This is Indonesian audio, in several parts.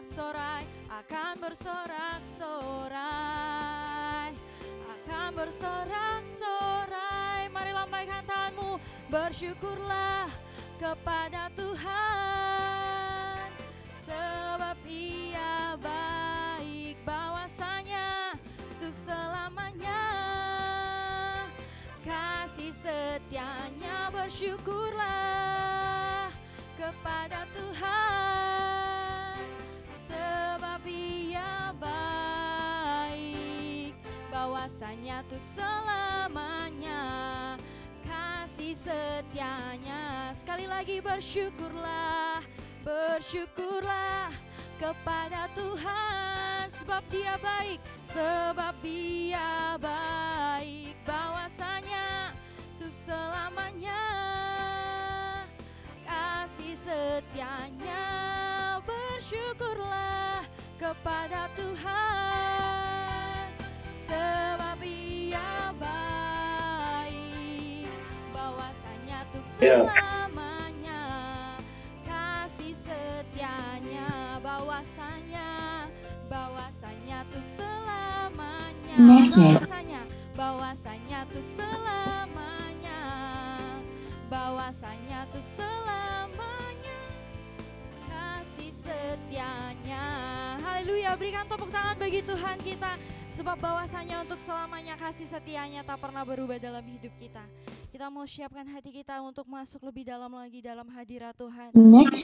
sorai, akan bersorak-sorai, akan bersorak-sorai. Mari lambaikan tanganmu, bersyukurlah kepada Tuhan, sebab Ia baik, bahwasanya untuk selamanya kasih setianya. Bersyukurlah kepada Tuhan, sebab Ia baik, bahwasanya untuk selamanya kasih setianya. Sekali lagi bersyukurlah, bersyukurlah kepada Tuhan, sebab Dia baik, sebab Dia baik, bahwasanya untuk selamanya kasih setianya. Bersyukurlah kepada Tuhan, sebab Ia baik, bahwasanya untuk selamanya kasih setianya. Bahwasanya untuk selamanya, bahwasanya untuk selamanya, bahwasanya untuk selamanya kasih setianya. Haleluya, berikan tepuk tangan bagi Tuhan kita, sebab bahwasanya untuk selamanya kasih setianya tak pernah berubah dalam hidup kita. Kita mau siapkan hati kita untuk masuk lebih dalam lagi dalam hadirat Tuhan.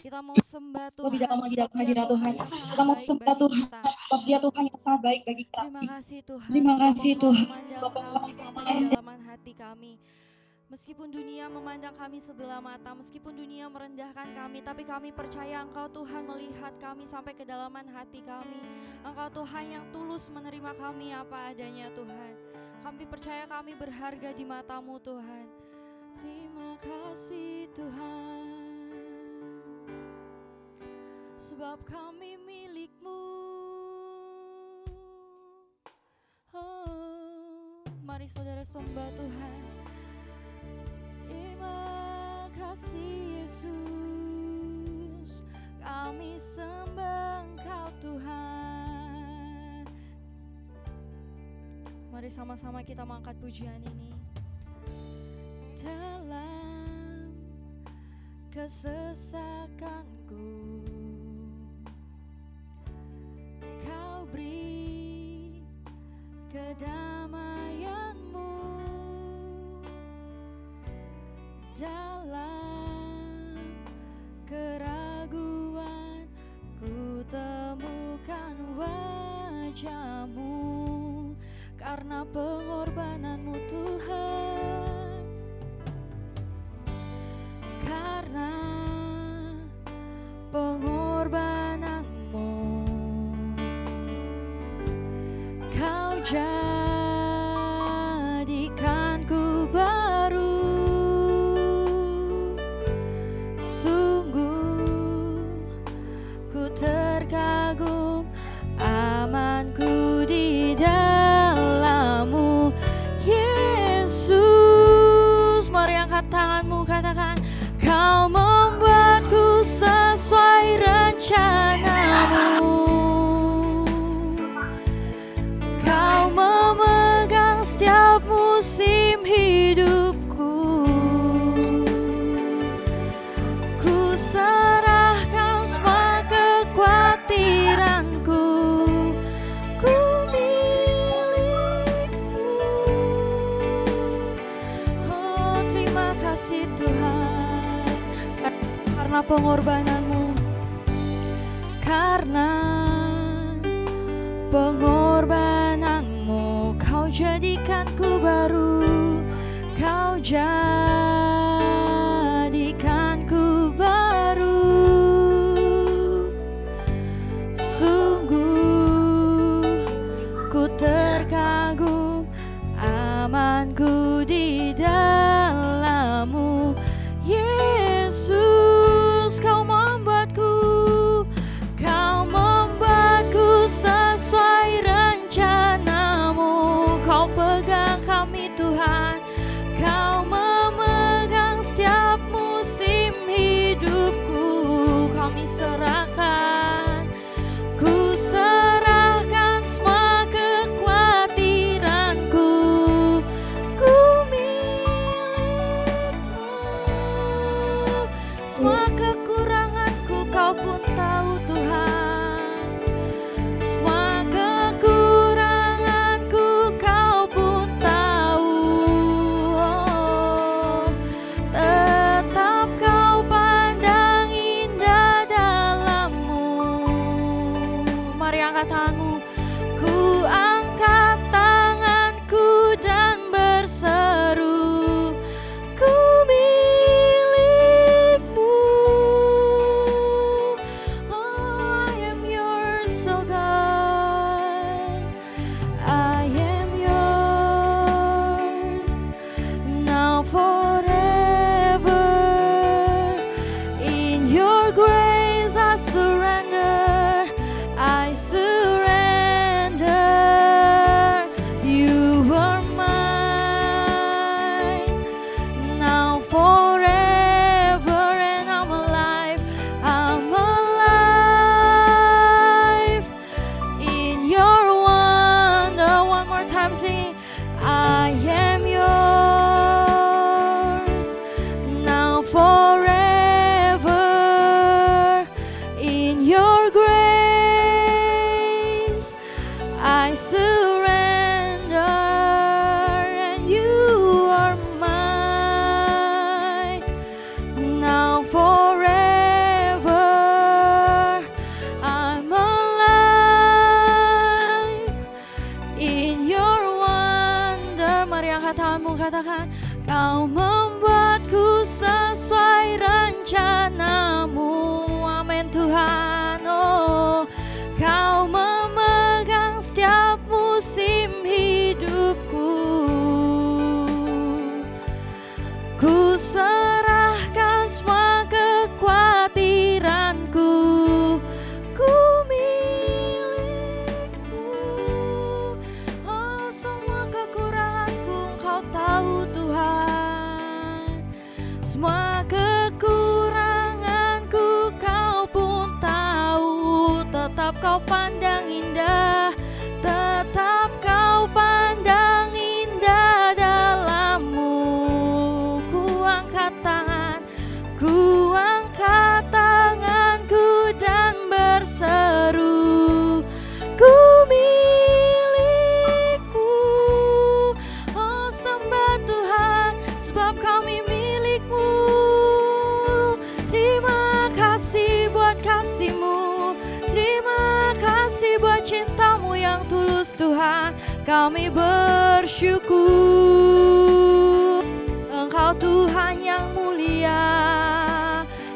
Kita mau sembah Tuhan, lebih dalam lagi dalam hadirat Tuhan. Kita mau sembah Tuhan, sebab Dia Tuhan yang sangat baik bagi kita. Terima kasih Tuhan, terima kasih Tuhan, sebab kami sampai kedalaman hati kami. Meskipun dunia memandang kami sebelah mata, meskipun dunia merendahkan kami, tapi kami percaya Engkau Tuhan melihat kami sampai kedalaman hati kami. Engkau Tuhan yang tulus menerima kami apa adanya Tuhan. Kami percaya kami berharga di mata-Mu Tuhan. Terima kasih Tuhan, sebab kami milik-Mu. Oh, mari saudara sembah Tuhan. Terima kasih Yesus, kami sembah Engkau Tuhan. Mari sama-sama kita mengangkat pujian ini. Dalam kesesakanku Kau beri kedamaian-Mu. Dalam keraguan ku temukan wajah-Mu, karena pengorbanan-Mu Tuhan, karena pengorbanan-Mu Kau jadikanku baru. Sungguh ku terkagum, amanku di dalam-Mu Yesus. Mari angkat tanganmu, katakan, Kau membuatku sesuai rencana-Mu. Kau memegang setiap musim hidupku. Ku serahkan semua kekhawatiranku. Ku milik-Mu. Oh, terima kasih Tuhan, karena pengorbanan-Mu, karena pengorbanan-Mu Kau jadikanku baru. Kau jadikanku baru. Sungguh ku terkagum, amanku di dalam-Mu Yesus. Kau membuatku sesuai rencana-Mu. Kau pegang kami Tuhan, Kau memegang setiap musim hidupku. Kami serahkan, serahkan semua kekhawatiranku, ku milikmu. Semua kekuranganku Kau pun tahu Tuhan. Semua kekuranganku Kau pun tahu. Tetap Kau pandang indah dalammu. Mari angkat tanganmu. Ku angkat tanganku dan berseru, ku milikmu. Oh, I am yours, oh God. I am yours now forever. In your grace I surrender. I surrender. You are mine now forever, and I'm alive. I'm alive in your wonder. One more time, sing. I am yours now forever. In your grace I surrender, and you are mine now forever. I'm alive in your wonder. Mari angkat tanganmu, katakan, Kau membuatku sesuai rencanamu. Amin Tuhan. Oh, Kau memegang setiap musim hidupku. Ku serahkan semua kekhawatiranku, ku milikmu. Oh, semua kekuranganku Engkau tahu Tuhan. Semua kekuranganku Kau pun tahu. Tetap Kau pandang indah, tetap Kau pandang indah dalammu. Ku angkat tanganku dan berseru, ku milikmu. Oh, sembah Tuhan, sebab kami milikmu. Terima kasih buat kasih-Mu, terima kasih buat cinta-Mu yang tulus Tuhan. Kami bersyukur. Engkau Tuhan yang mulia.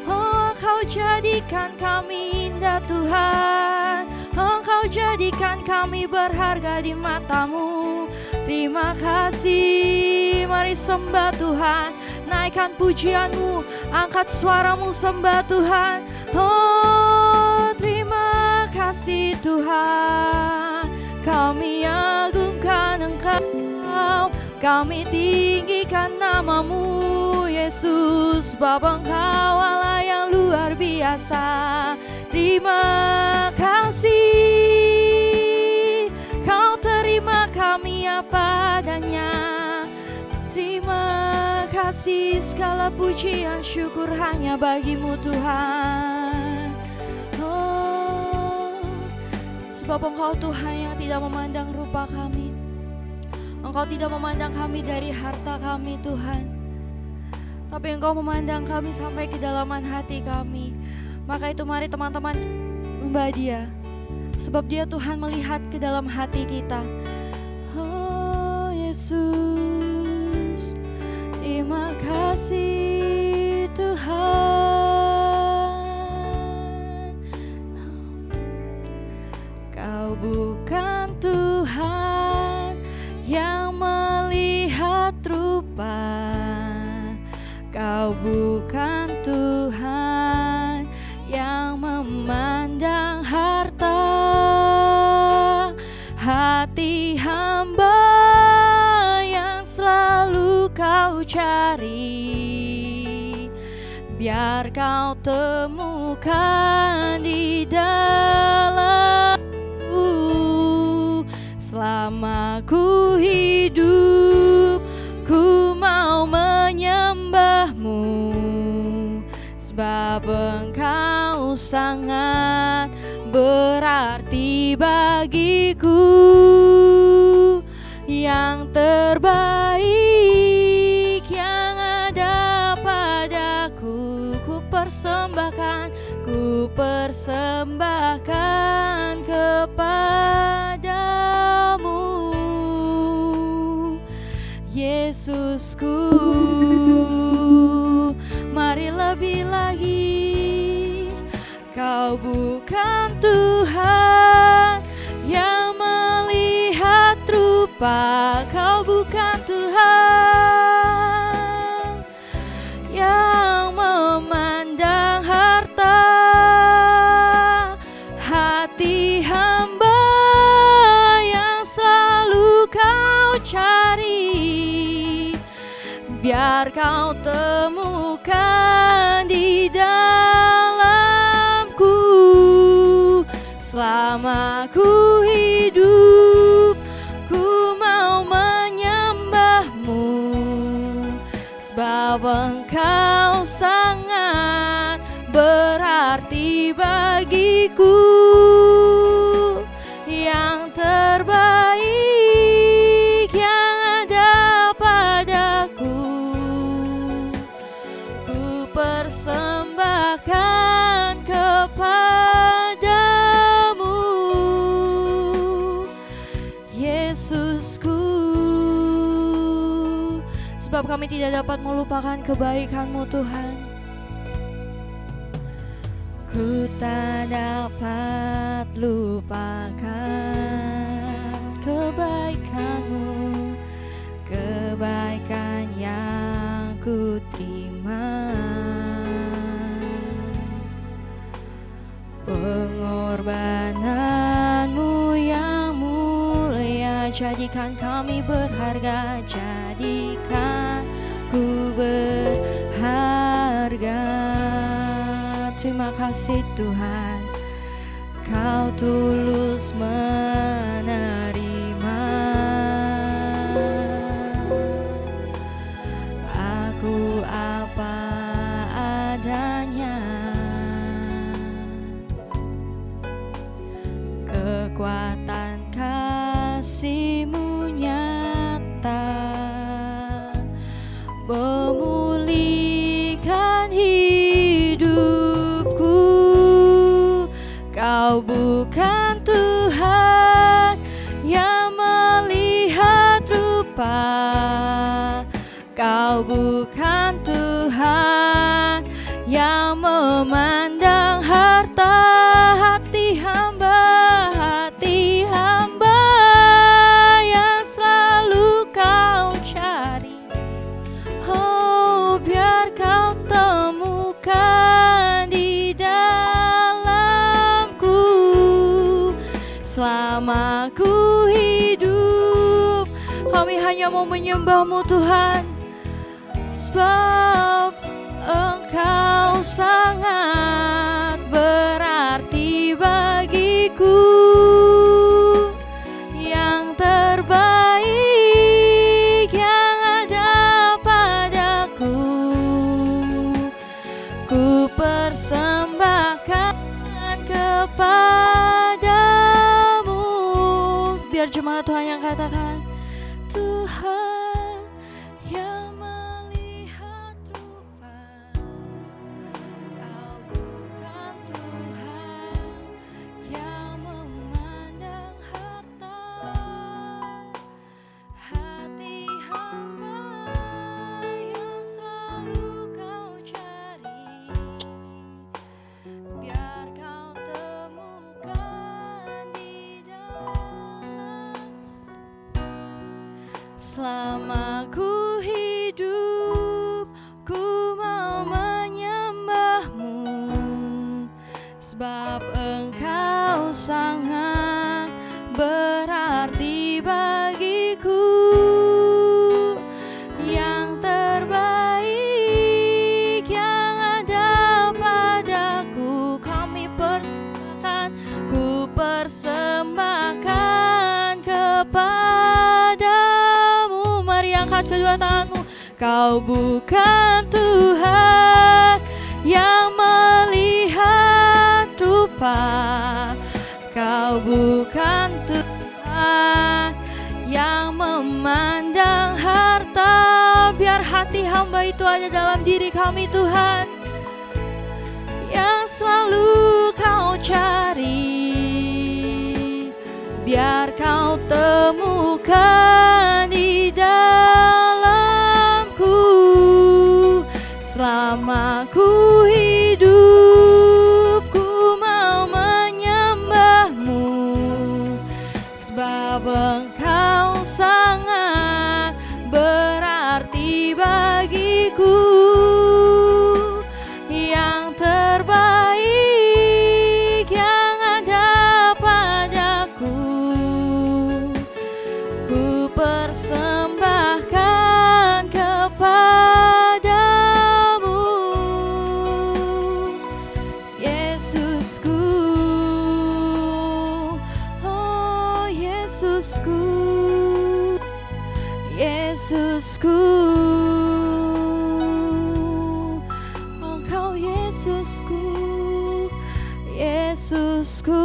Oh, Engkau jadikan kami indah Tuhan. Engkau jadikan kami berharga di mata-Mu. Terima kasih. Mari sembah Tuhan. Naikkan pujian-Mu, angkat suara-Mu, sembah Tuhan. Oh, terima kasih Tuhan. Kami agungkan Engkau, kami tinggikan nama-Mu Yesus. Sebab Engkau Allah yang luar biasa. Terima kasih. Kau terima kami apa adanya. Terima kasih, segala pujian syukur hanya bagi-Mu Tuhan. Oh, sebab Engkau Tuhan yang tidak memandang rupa kami. Engkau tidak memandang kami dari harta kami Tuhan, tapi Engkau memandang kami sampai kedalaman hati kami. Maka itu mari teman-teman sembah Dia, sebab Dia Tuhan melihat ke dalam hati kita. Oh Yesus, terima kasih Tuhan. Kau bukan Tuhan yang melihat rupa, Kau bukan Tuhan yang memandang harta. Hati hamba yang selalu Kau cari, biar Kau temukan di dalam sangat berarti bagiku. Yang terbaik yang ada padaku, ku persembahkan kepadamu, Yesusku. Mari lebih lagi, Kau bukan Tuhan yang melihat rupa, Kau bukan Tuhan yang memandang harta. Hati hamba yang selalu Kau cari, biar Kau temukan di dalamku. Selama ku hidup, ku mau menyembah-Mu, sebab Engkau sangat berarti bagiku. Yang terbaik yang ada padaku, ku persembahkan kepadamu, Yesusku. Sebab kami tidak dapat melupakan kebaikan-Mu, Tuhan. Ku tak dapat lupakan kebaikan-Mu, kebaikan yang ku terima. Pengorbanan-Mu yang mulia, jadikan kami berharga, jadikan ku berharga. Terima kasih Tuhan, Kau tulus menerima aku apa adanya. Kekuatan kasih-Mu nyata, memulihkan hidupku. Kau bukan Tuhan yang melihat rupa, Kau bukan Tuhan yang memandang harta. Hati hamba yang selalu Kau cari, oh biar Kau temukan di dalamku. Selama ku hidup, kami hanya mau menyembah-Mu Tuhan, sebab Engkau sangat berarti bagiku. Yang terbaik yang ada padaku, ku persembahkan kepadamu. Biar jemaat Tuhan yang katakan, Tuhan yang melihat rupa, Kau bukan Tuhan yang memandang harta. Hati hamba yang selalu Kau cari, biar Kau temukan di dalam. Selama ku hidup, ku mau menyembah-Mu, sebab Engkau sangat berarti bagiku. Yang terbaik yang ada padaku, kami persembahkan, ku persembahkan kepadamu. Mari angkat kedua tanganmu. Kau bukan Tuhan yang melihat apa. Kau bukan Tuhan yang memandang harta. Biar hati hamba itu ada dalam diri kami Tuhan, yang selalu kau cari. Biar kau temukan di dalamku. Selama ku hidup, ku mau menyembahmu, sebab Engkau sangat berarti bagiku. Yang terbaik yang ada padaku, ku persembahkan kepadamu, Yesusku. Oh Yesusku, Yesusku, Engkau Yesusku, Yesusku.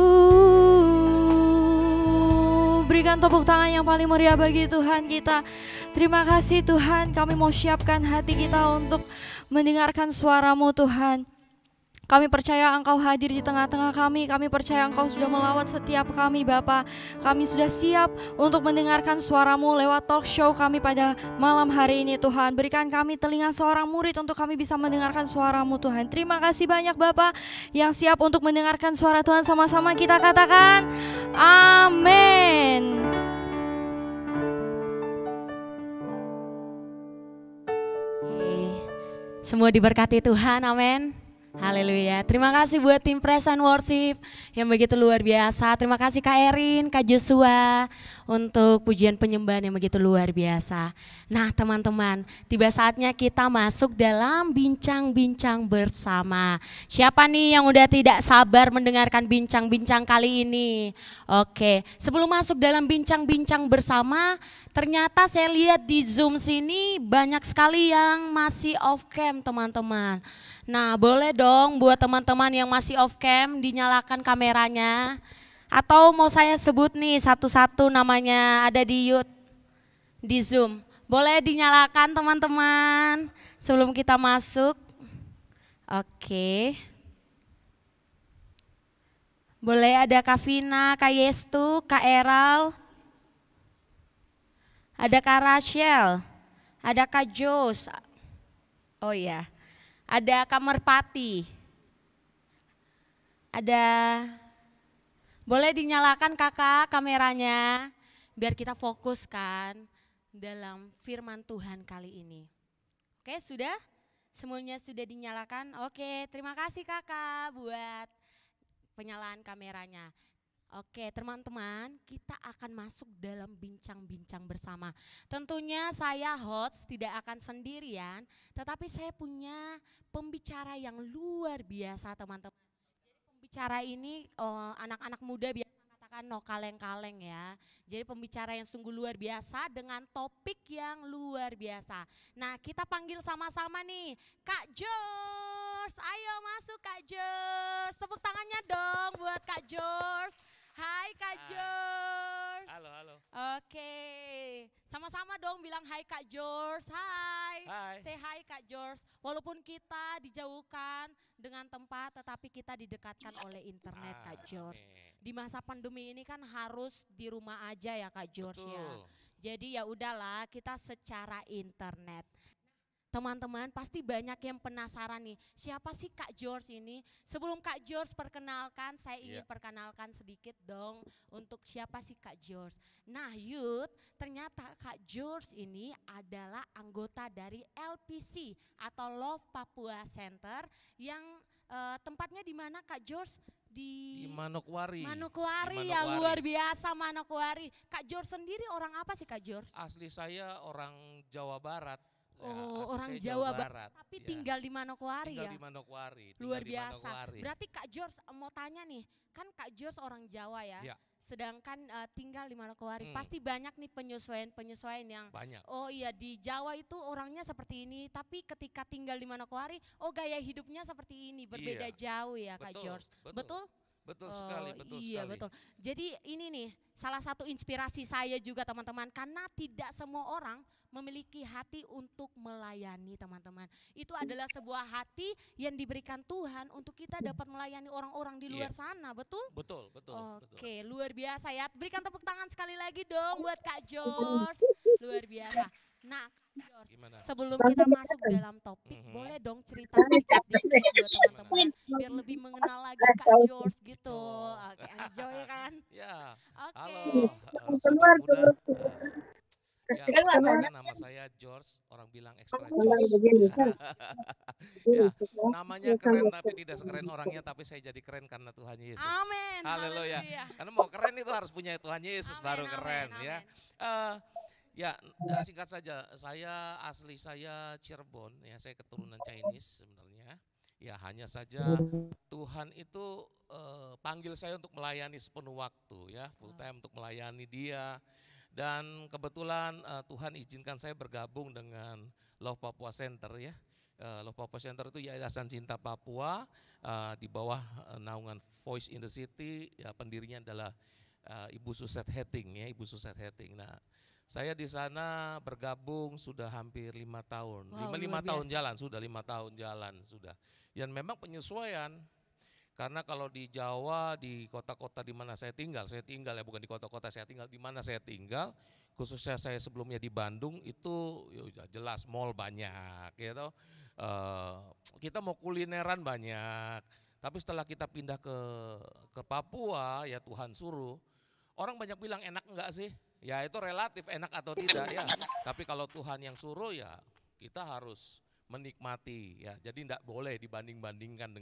Berikan tepuk tangan yang paling meriah bagi Tuhan kita. Terima kasih Tuhan, kami mau siapkan hati kita untuk mendengarkan suara-Mu Tuhan. Kami percaya Engkau hadir di tengah-tengah kami. Kami percaya Engkau sudah melawat setiap kami Bapa. Kami sudah siap untuk mendengarkan suara-Mu lewat talk show kami pada malam hari ini Tuhan. Berikan kami telinga seorang murid untuk kami bisa mendengarkan suara-Mu Tuhan. Terima kasih banyak Bapa yang siap untuk mendengarkan suara Tuhan. Sama-sama kita katakan amin. Semua diberkati Tuhan, amin. Haleluya. Terima kasih buat tim Praise and Worship yang begitu luar biasa. Terima kasih Kak Erin, Kak Joshua untuk pujian penyembahan yang begitu luar biasa. Nah teman-teman, tiba saatnya kita masuk dalam bincang-bincang bersama. Siapa nih yang udah tidak sabar mendengarkan bincang-bincang kali ini? Oke, sebelum masuk dalam bincang-bincang bersama, ternyata saya lihat di Zoom sini banyak sekali yang masih off cam teman-teman. Nah boleh dong buat teman-teman yang masih off cam dinyalakan kameranya. Atau mau saya sebut nih satu-satu namanya ada di Zoom. Boleh dinyalakan teman-teman sebelum kita masuk. Oke. Boleh ada Kak Vina, Kak Yestu, Kak Eral. Ada Kak Rachel, ada Kak Jos. Oh iya. Ada Kak Merpati. Boleh dinyalakan Kakak kameranya biar kita fokuskan dalam firman Tuhan kali ini. Oke, sudah? Semuanya sudah dinyalakan? Oke, terima kasih Kakak buat penyalaan kameranya. Oke teman-teman, kita akan masuk dalam bincang-bincang bersama. Tentunya saya host tidak akan sendirian, tetapi saya punya pembicara yang luar biasa teman-teman. Jadi pembicara ini anak-anak muda biasa katakan no kaleng-kaleng ya. Jadi pembicara yang sungguh luar biasa dengan topik yang luar biasa. Nah kita panggil sama-sama nih Kak George, ayo masuk Kak George. Tepuk tangannya dong buat Kak George. Hai Kak George. Halo, halo. Oke, sama-sama dong bilang hai Kak George. Hai. Hai. Say hai Kak George. Walaupun kita dijauhkan dengan tempat, tetapi kita didekatkan oleh internet Kak George. Di masa pandemi ini kan harus di rumah aja ya Kak George. Betul. Ya. Jadi ya udahlah kita secara internet. Teman-teman pasti banyak yang penasaran nih, siapa sih Kak George ini? Sebelum Kak George perkenalkan, saya ingin perkenalkan sedikit dong untuk siapa sih Kak George. Nah ternyata Kak George ini adalah anggota dari LPC atau Love Papua Center yang tempatnya di mana Kak George? Di Manokwari. Manokwari ya, luar biasa Manokwari. Kak George sendiri orang apa sih Kak George? Asli saya orang Jawa Barat. Oh, orang Jawa Barat, tapi tinggal di Manokwari ya? Tinggal di Manokwari. Luar biasa. Berarti Kak George mau tanya nih, kan Kak George orang Jawa ya? Sedangkan tinggal di Manokwari, pasti banyak nih penyesuaian yang banyak. Oh iya di Jawa itu orangnya seperti ini, tapi ketika tinggal di Manokwari, oh gaya hidupnya seperti ini, berbeda jauh ya Kak George. Betul? Betul sekali, Oh betul iya sekali. betul. Jadi ini nih salah satu inspirasi saya juga teman-teman, karena tidak semua orang memiliki hati untuk melayani teman-teman. Itu adalah sebuah hati yang diberikan Tuhan untuk kita dapat melayani orang-orang di Iya, luar sana, betul? betul, betul, betul. Oke, luar biasa ya. Berikan tepuk tangan sekali lagi dong buat Kak George. Luar biasa. Nah, Kak George, Gimana? sebelum kita masuk dalam topik, Mhm. boleh dong cerita sedikit dikit buat Gimana? teman-teman biar lebih mengenal lagi Kak George gitu. Cok. Oke, enjoy kan? Ya, Oke. halo sobat muda. Ya, perkenalkan nama saya George, orang bilang extra juice. Ya, ya, namanya keren tapi tidak sekeren orangnya, tapi saya jadi keren karena Tuhan Yesus. Amin. Haleluya. Haleluya. Karena mau keren itu harus punya Tuhan Yesus Amin, baru amin, keren ya. amin. Eh, Ya, singkat saja, asli saya Cirebon, ya saya keturunan Chinese sebenarnya. Ya hanya saja Tuhan itu panggil saya untuk melayani sepenuh waktu ya, full time untuk melayani Dia. Dan kebetulan Tuhan izinkan saya bergabung dengan Love Papua Center ya. Love Papua Center itu Yayasan Cinta Papua di bawah naungan Voice in the City. Ya, pendirinya adalah Ibu Suset Hetting ya, Ibu Suset Hetting. Nah, saya di sana bergabung sudah hampir 5 tahun, Wow, lima luar tahun biasa. jalan sudah 5 tahun jalan sudah. Dan memang penyesuaian karena kalau di Jawa di kota-kota di mana saya tinggal ya bukan di kota-kota saya tinggal di mana saya tinggal, khususnya saya sebelumnya di Bandung itu ya jelas mall banyak, gitu. Eh, kita mau kulineran banyak, tapi setelah kita pindah ke Papua ya Tuhan suruh. Orang banyak bilang enak enggak sih? Ya itu relatif enak atau tidak ya. Tapi kalau Tuhan yang suruh ya kita harus menikmati ya. Jadi tidak boleh dibanding-bandingkan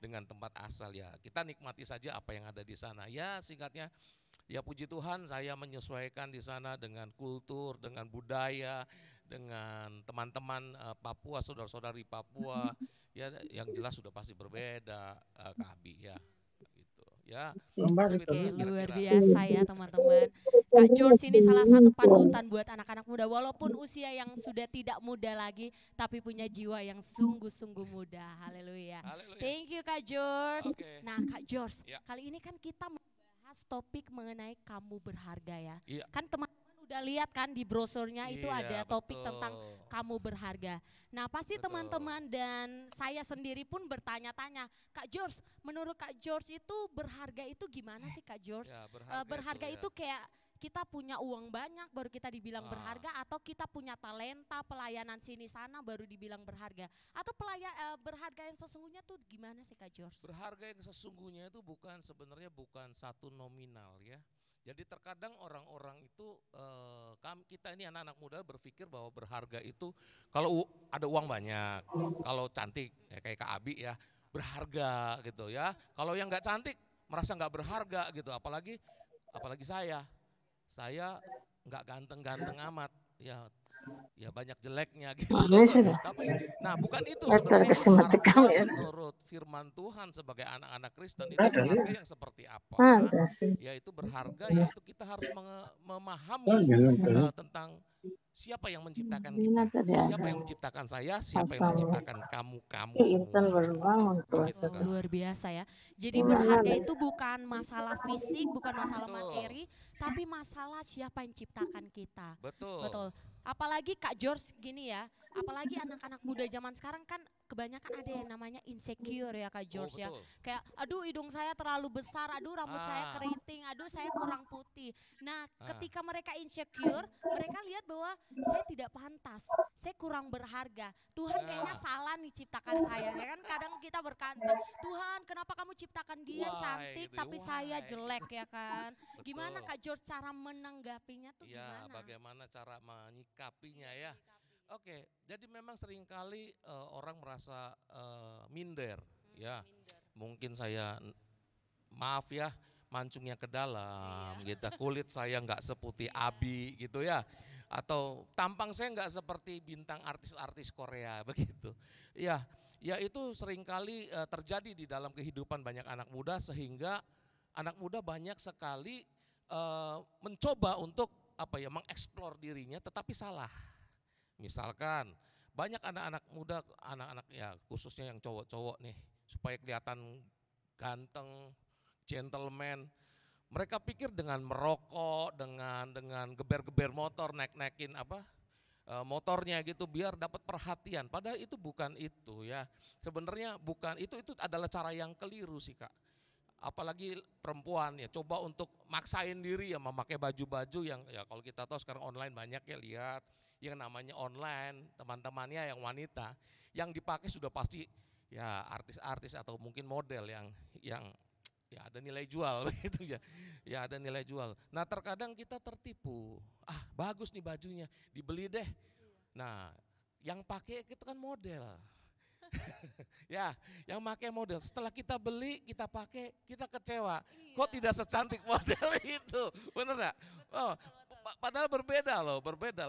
dengan tempat asal ya. Kita nikmati saja apa yang ada di sana. Ya singkatnya ya puji Tuhan saya menyesuaikan di sana dengan kultur, dengan budaya, dengan teman-teman Papua, saudara-saudari Papua. Ya yang jelas sudah pasti berbeda Kak Abi ya. Gitu ya. Itu Oke, luar kira-kira. biasa ya teman-teman. Kak George ini salah satu panutan buat anak-anak muda. Walaupun usia yang sudah tidak muda lagi, tapi punya jiwa yang sungguh-sungguh muda. Haleluya. Haleluya. Thank you Kak George. Oke. Nah Kak George, Ya. kali ini kan kita membahas topik mengenai kamu berharga ya. Iya. Kan teman-teman udah lihat kan di brosurnya itu ada Iya, topik betul. tentang kamu berharga. Nah pasti Betul. teman-teman dan saya sendiri pun bertanya-tanya, Kak George, menurut Kak George itu berharga itu gimana sih Kak George? Ya, Berharga ya. itu kayak kita punya uang banyak baru kita dibilang Ah. berharga, atau kita punya talenta pelayanan sini sana baru dibilang berharga, atau berharga yang sesungguhnya tuh gimana sih Kak George? Berharga yang sesungguhnya itu sebenarnya bukan satu nominal ya. Jadi terkadang orang-orang itu kita ini anak-anak muda berpikir bahwa berharga itu kalau ada uang banyak, kalau cantik ya kayak Kak Abi ya berharga gitu ya. Kalau yang nggak cantik merasa nggak berharga gitu. Apalagi saya nggak ganteng-ganteng amat ya. Ya banyak jeleknya gitu. Tapi nah bukan itu sebenarnya berharga menurut firman Tuhan sebagai anak-anak Kristen itu berharga yang seperti apa? Yaitu berharga yaitu kita harus memahami tentang siapa yang menciptakan kita, siapa yang menciptakan saya, siapa yang menciptakan kamu semua. Begitu, Kak. Luar biasa ya. Jadi berharga itu bukan masalah fisik, bukan masalah Betul. materi, tapi masalah siapa yang ciptakan kita. Betul. Betul. Apalagi Kak George gini ya, apalagi anak-anak muda zaman sekarang kan kebanyakan ada yang namanya insecure ya Kak George ya. Betul. Kayak aduh hidung saya terlalu besar, aduh rambut saya keriting, aduh saya kurang putih. Nah ketika mereka insecure, mereka lihat bahwa saya tidak pantas, saya kurang berharga. Tuhan kayaknya salah nih ciptakan saya. Ya kan kadang kita berkata, Tuhan kenapa kamu ciptakan dia Why, cantik gitu ya, tapi saya why? jelek ya kan. Betul. Gimana Kak George cara menanggapinya tuh Ya, gimana? bagaimana cara menyikapinya ya. Oke, jadi memang seringkali orang merasa minder ya. Mungkin saya maaf ya, mancungnya ke dalam gitu. Kulit saya nggak seputih Abi gitu ya. Atau tampang saya nggak seperti bintang artis-artis Korea begitu. Ya itu seringkali terjadi di dalam kehidupan banyak anak muda sehingga anak muda banyak sekali mencoba untuk mengeksplor dirinya tetapi salah. Misalkan banyak anak-anak muda, anak-anak ya khususnya yang cowok-cowok nih supaya kelihatan ganteng gentleman. Mereka pikir dengan merokok, dengan geber-geber motor, naik-naikin motornya gitu biar dapat perhatian. Padahal itu bukan itu ya. Sebenarnya bukan itu adalah cara yang keliru sih Kak. Apalagi perempuan ya coba untuk maksain diri ya memakai baju-baju yang ya kalau kita tahu sekarang online banyak ya, lihat yang namanya online teman-temannya yang wanita yang dipakai sudah pasti ya artis-artis atau mungkin model yang ya ada nilai jual gitu ya. Ya ada nilai jual. Nah, terkadang kita tertipu. Ah, bagus nih bajunya, dibeli deh. Nah, yang pakai itu kan model. Ya, yang pakai model. Setelah kita beli, kita pakai, kita kecewa. Kok tidak secantik model itu? Bener enggak? Oh, padahal berbeda loh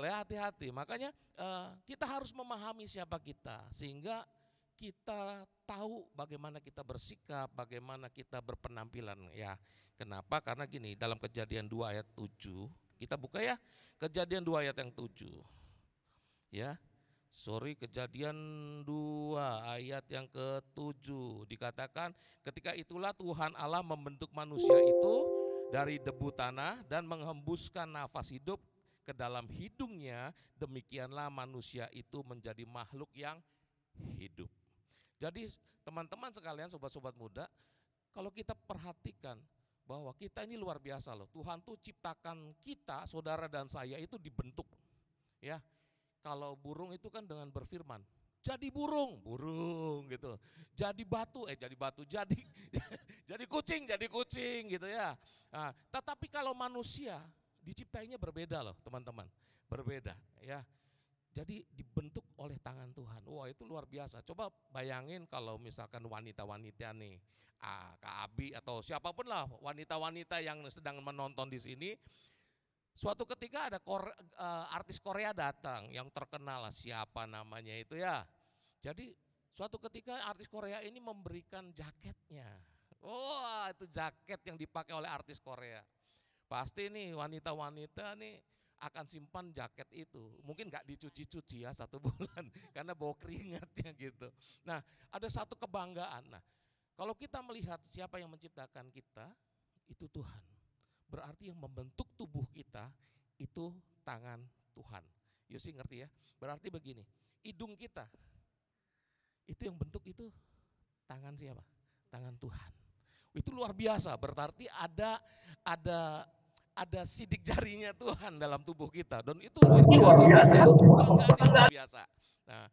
ya, hati-hati. Makanya kita harus memahami siapa kita sehingga kita tahu bagaimana kita bersikap, bagaimana kita berpenampilan ya. Kenapa? Karena gini, dalam Kejadian 2 ayat 7, kita buka ya, Kejadian 2 ayat yang 7. Ya. Kejadian 2 ayat yang ke-7 dikatakan, ketika itulah Tuhan Allah membentuk manusia itu dari debu tanah dan menghembuskan nafas hidup ke dalam hidungnya, demikianlah manusia itu menjadi makhluk yang hidup. Jadi teman-teman sekalian, sobat-sobat muda, kalau kita perhatikan bahwa kita ini luar biasa loh. Tuhan tuh ciptakan kita, saudara dan saya itu dibentuk. Ya, kalau burung itu kan dengan berfirman, jadi burung gitu. Jadi batu, jadi kucing gitu ya. Nah, tetapi kalau manusia diciptainya berbeda loh teman-teman, berbeda ya. Jadi dibentuk oleh tangan Tuhan. Wah, itu luar biasa. Coba bayangin kalau misalkan wanita-wanita nih, Kak Abi atau siapapun lah wanita-wanita yang sedang menonton di sini. Suatu ketika ada artis Korea datang yang terkenal lah, siapa namanya itu ya. Jadi suatu ketika artis Korea ini memberikan jaketnya. Wah, itu jaket yang dipakai oleh artis Korea. Pasti nih wanita-wanita nih akan simpan jaket itu. Mungkin gak dicuci-cuci ya 1 bulan karena bau keringatnya gitu. Nah, ada satu kebanggaan. Nah, kalau kita melihat siapa yang menciptakan kita, itu Tuhan. Berarti yang membentuk tubuh kita itu tangan Tuhan. Yusi ngerti ya? Berarti begini, hidung kita itu yang bentuk itu tangan siapa? Tangan Tuhan. Itu luar biasa, berarti ada sidik jarinya Tuhan dalam tubuh kita, dan itu luar biasa. Nah,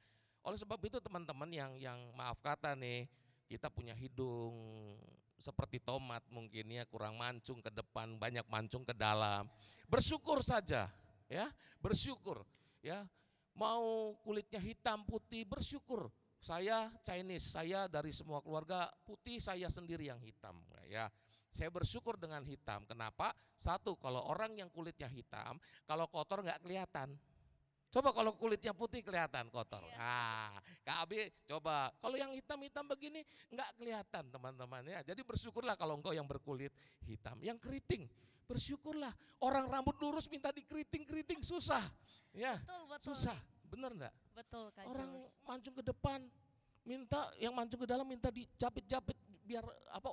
oleh sebab itu teman-teman yang maaf kata nih, kita punya hidung seperti tomat mungkin ya, kurang mancung ke depan, banyak mancung ke dalam. Bersyukur saja ya, bersyukur ya. Mau kulitnya hitam putih, bersyukur. Saya Chinese, saya dari semua keluarga putih, saya sendiri yang hitam ya. Saya bersyukur dengan hitam. Kenapa? Satu, kalau orang yang kulitnya hitam, kalau kotor nggak kelihatan. Coba kalau kulitnya putih kelihatan kotor. Nah, Kak Abi coba. Kalau yang hitam-hitam begini nggak kelihatan teman-teman ya. Jadi bersyukurlah kalau engkau yang berkulit hitam. Yang keriting, bersyukurlah. Orang rambut lurus minta dikeriting-keriting susah. Ya, Betul. susah. Bener enggak? Betul, Kak. Orang mancung ke depan, yang mancung ke dalam minta dijapit-japit biar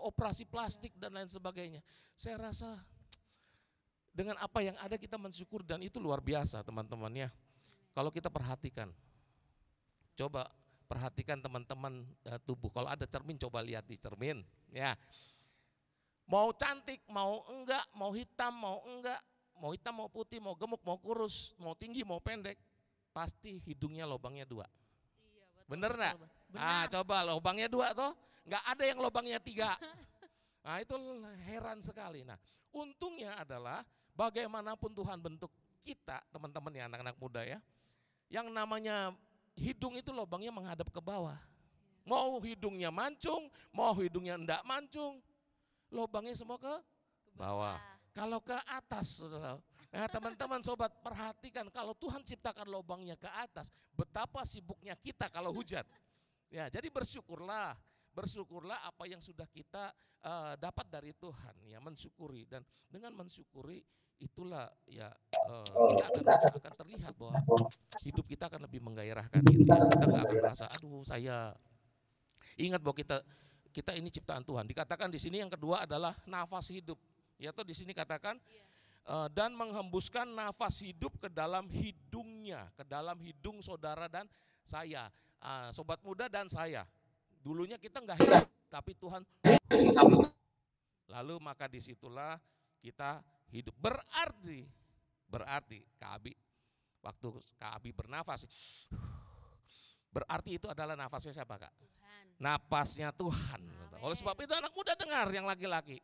operasi plastik dan lain sebagainya. Saya rasa dengan apa yang ada kita mensyukur, dan itu luar biasa teman-teman ya. Kalau kita perhatikan, coba perhatikan teman-teman tubuh. Kalau ada cermin coba lihat di cermin ya. Mau cantik, mau enggak, mau hitam, mau enggak, mau hitam, mau putih, mau gemuk, mau kurus, mau tinggi, mau pendek, pasti hidungnya lubangnya 2. Iya, betul, bener enggak? Benar. Coba lubangnya 2 toh, enggak ada yang lubangnya 3. Nah, itu heran sekali. Nah, untungnya adalah bagaimanapun Tuhan bentuk kita, teman-teman ya, anak-anak muda ya. Yang namanya hidung itu lubangnya menghadap ke bawah. Mau hidungnya mancung, mau hidungnya enggak mancung, lubangnya semua ke bawah. Kalau ke atas, saudara. Nah, teman-teman sobat, perhatikan kalau Tuhan ciptakan lubangnya ke atas, betapa sibuknya kita kalau hujan. Ya, jadi bersyukurlah apa yang sudah kita dapat dari Tuhan ya, mensyukuri, dan dengan mensyukuri itulah ya kita akan terlihat bahwa hidup kita akan lebih menggairahkan gitu ya. Kita nggak akan merasa aduh saya ingat bahwa kita kita ini ciptaan Tuhan. Dikatakan di sini yang kedua adalah nafas hidup. Ya toh di sini katakan dan menghembuskan nafas hidup ke dalam hidungnya, ke dalam hidung saudara dan saya, sobat muda dan saya. Dulunya kita nggak hidup, tapi Tuhan. Lalu maka disitulah kita hidup. Berarti Kak Abi, waktu Kak Abi bernafas, berarti itu adalah nafasnya siapa Kak? Tuhan. Napasnya Tuhan. Oleh sebab itu anak muda dengar yang laki-laki.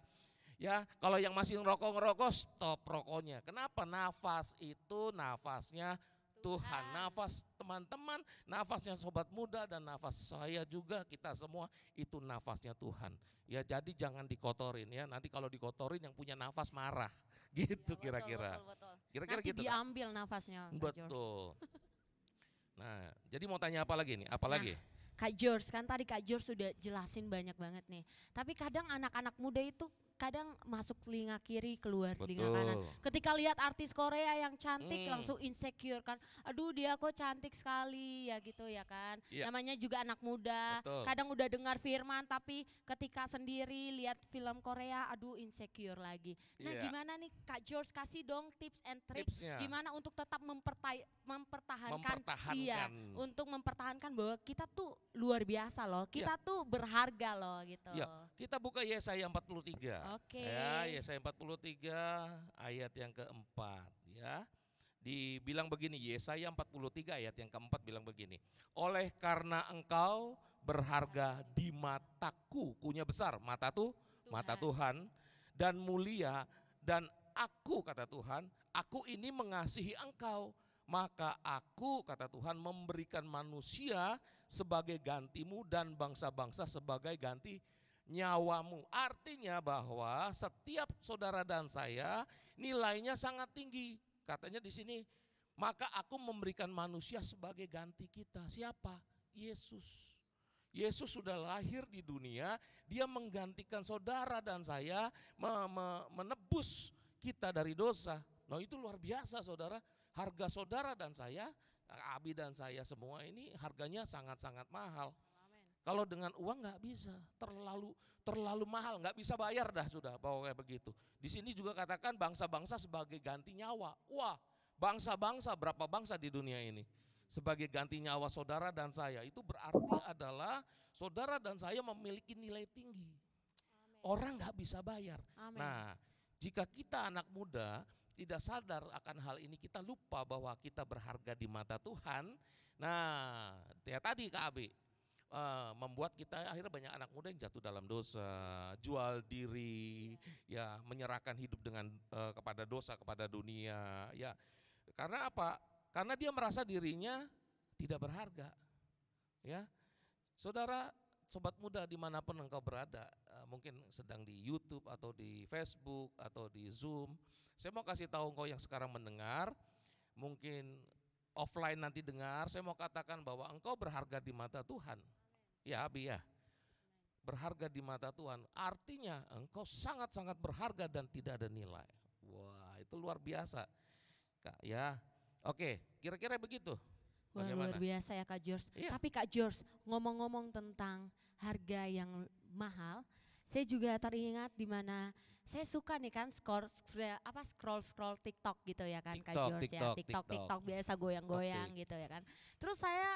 Ya, kalau yang masih ngerokok stop rokoknya. Kenapa? Nafas itu nafasnya Tuhan. Nafas teman-teman, nafasnya sobat muda dan nafas saya juga, kita semua itu nafasnya Tuhan. Ya, jadi jangan dikotorin ya. Nanti kalau dikotorin yang punya nafas marah. Gitu kira-kira. Kira-kira Nanti gitu. diambil nafasnya. Kak George. Betul. Nah, jadi mau tanya apa lagi nih? Apa lagi? Kak George, kan tadi Kak George sudah jelasin banyak banget nih. Tapi kadang anak-anak muda itu kadang masuk telinga kiri, keluar telinga kanan. Ketika lihat artis Korea yang cantik langsung insecure kan. Aduh dia kok cantik sekali ya gitu ya kan. Iya. Namanya juga anak muda. Betul. Kadang udah dengar firman tapi ketika sendiri lihat film Korea aduh insecure lagi. Nah Iya. gimana nih Kak George, kasih dong tips and trick Tipsnya. gimana untuk tetap mempertahankan. Mempertahankan. Iya, untuk mempertahankan bahwa kita tuh luar biasa loh. Kita tuh berharga loh gitu. Ya, kita buka Yesaya 43. Oke. Ya, Yesaya 43 ayat yang keempat ya. Dibilang begini, Yesaya 43 ayat yang keempat bilang begini. Oleh karena engkau berharga di mataku, kunya besar, mata tuh mata Tuhan, dan mulia, dan aku kata Tuhan, aku ini mengasihi engkau. Maka aku kata Tuhan memberikan manusia sebagai gantimu dan bangsa-bangsa sebagai ganti nyawamu. Artinya bahwa setiap saudara dan saya nilainya sangat tinggi. Katanya di sini, maka aku memberikan manusia sebagai ganti kita. Siapa? Yesus. Yesus sudah lahir di dunia, dia menggantikan saudara dan saya, menebus kita dari dosa. Nah itu luar biasa saudara. Harga saudara dan saya, Abi dan saya semua ini harganya sangat-sangat mahal. Kalau dengan uang nggak bisa, terlalu mahal, nggak bisa bayar dah sudah, pokoknya begitu. Di sini juga katakan bangsa-bangsa sebagai ganti nyawa. Wah, bangsa-bangsa, berapa bangsa di dunia ini sebagai ganti nyawa saudara dan saya, itu berarti adalah saudara dan saya memiliki nilai tinggi. Orang nggak bisa bayar. Amen. Nah, jika kita anak muda tidak sadar akan hal ini, kita lupa bahwa kita berharga di mata Tuhan. Nah, ya tadi Kak Abi, membuat kita akhirnya banyak anak muda yang jatuh dalam dosa, jual diri, ya menyerahkan hidup dengan kepada dosa, kepada dunia. Ya, karena apa? Karena dia merasa dirinya tidak berharga. Ya, saudara, sobat muda dimanapun engkau berada, mungkin sedang di YouTube atau di Facebook atau di Zoom. Saya mau kasih tahu engkau yang sekarang mendengar, mungkin offline nanti dengar, saya mau katakan bahwa engkau berharga di mata Tuhan. Ya Abi ya, berharga di mata Tuhan, artinya engkau sangat-sangat berharga dan tidak ada nilai. Wah itu luar biasa Kak ya. Oke, kira-kira begitu. Wah, luar biasa ya Kak George. Iya. Tapi Kak George, ngomong-ngomong tentang harga yang mahal, saya juga teringat di mana saya suka nih kan scroll TikTok gitu ya kan Kak George ya. TikTok biasa goyang-goyang gitu ya kan. Terus saya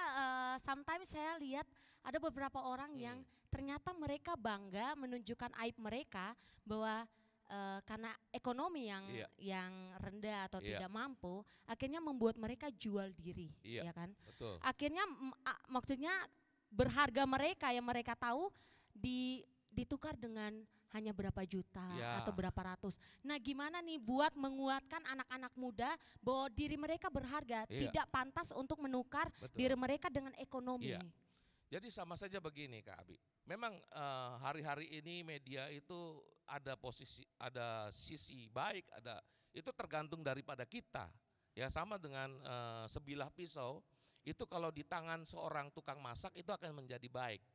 sometimes saya lihat ada beberapa orang yang ternyata mereka bangga menunjukkan aib mereka bahwa karena ekonomi yang rendah atau tidak mampu, akhirnya membuat mereka jual diri, ya kan? Betul. Akhirnya maksudnya berharga mereka yang mereka tahu ditukar dengan hanya berapa juta atau berapa ratus. Nah, gimana nih buat menguatkan anak-anak muda bahwa diri mereka berharga, tidak pantas untuk menukar diri mereka dengan ekonomi. Jadi sama saja begini Kak Abi. Memang hari-hari ini media itu ada sisi baik, itu tergantung daripada kita. Ya sama dengan sebilah pisau, itu kalau di tangan seorang tukang masak itu akan menjadi baik.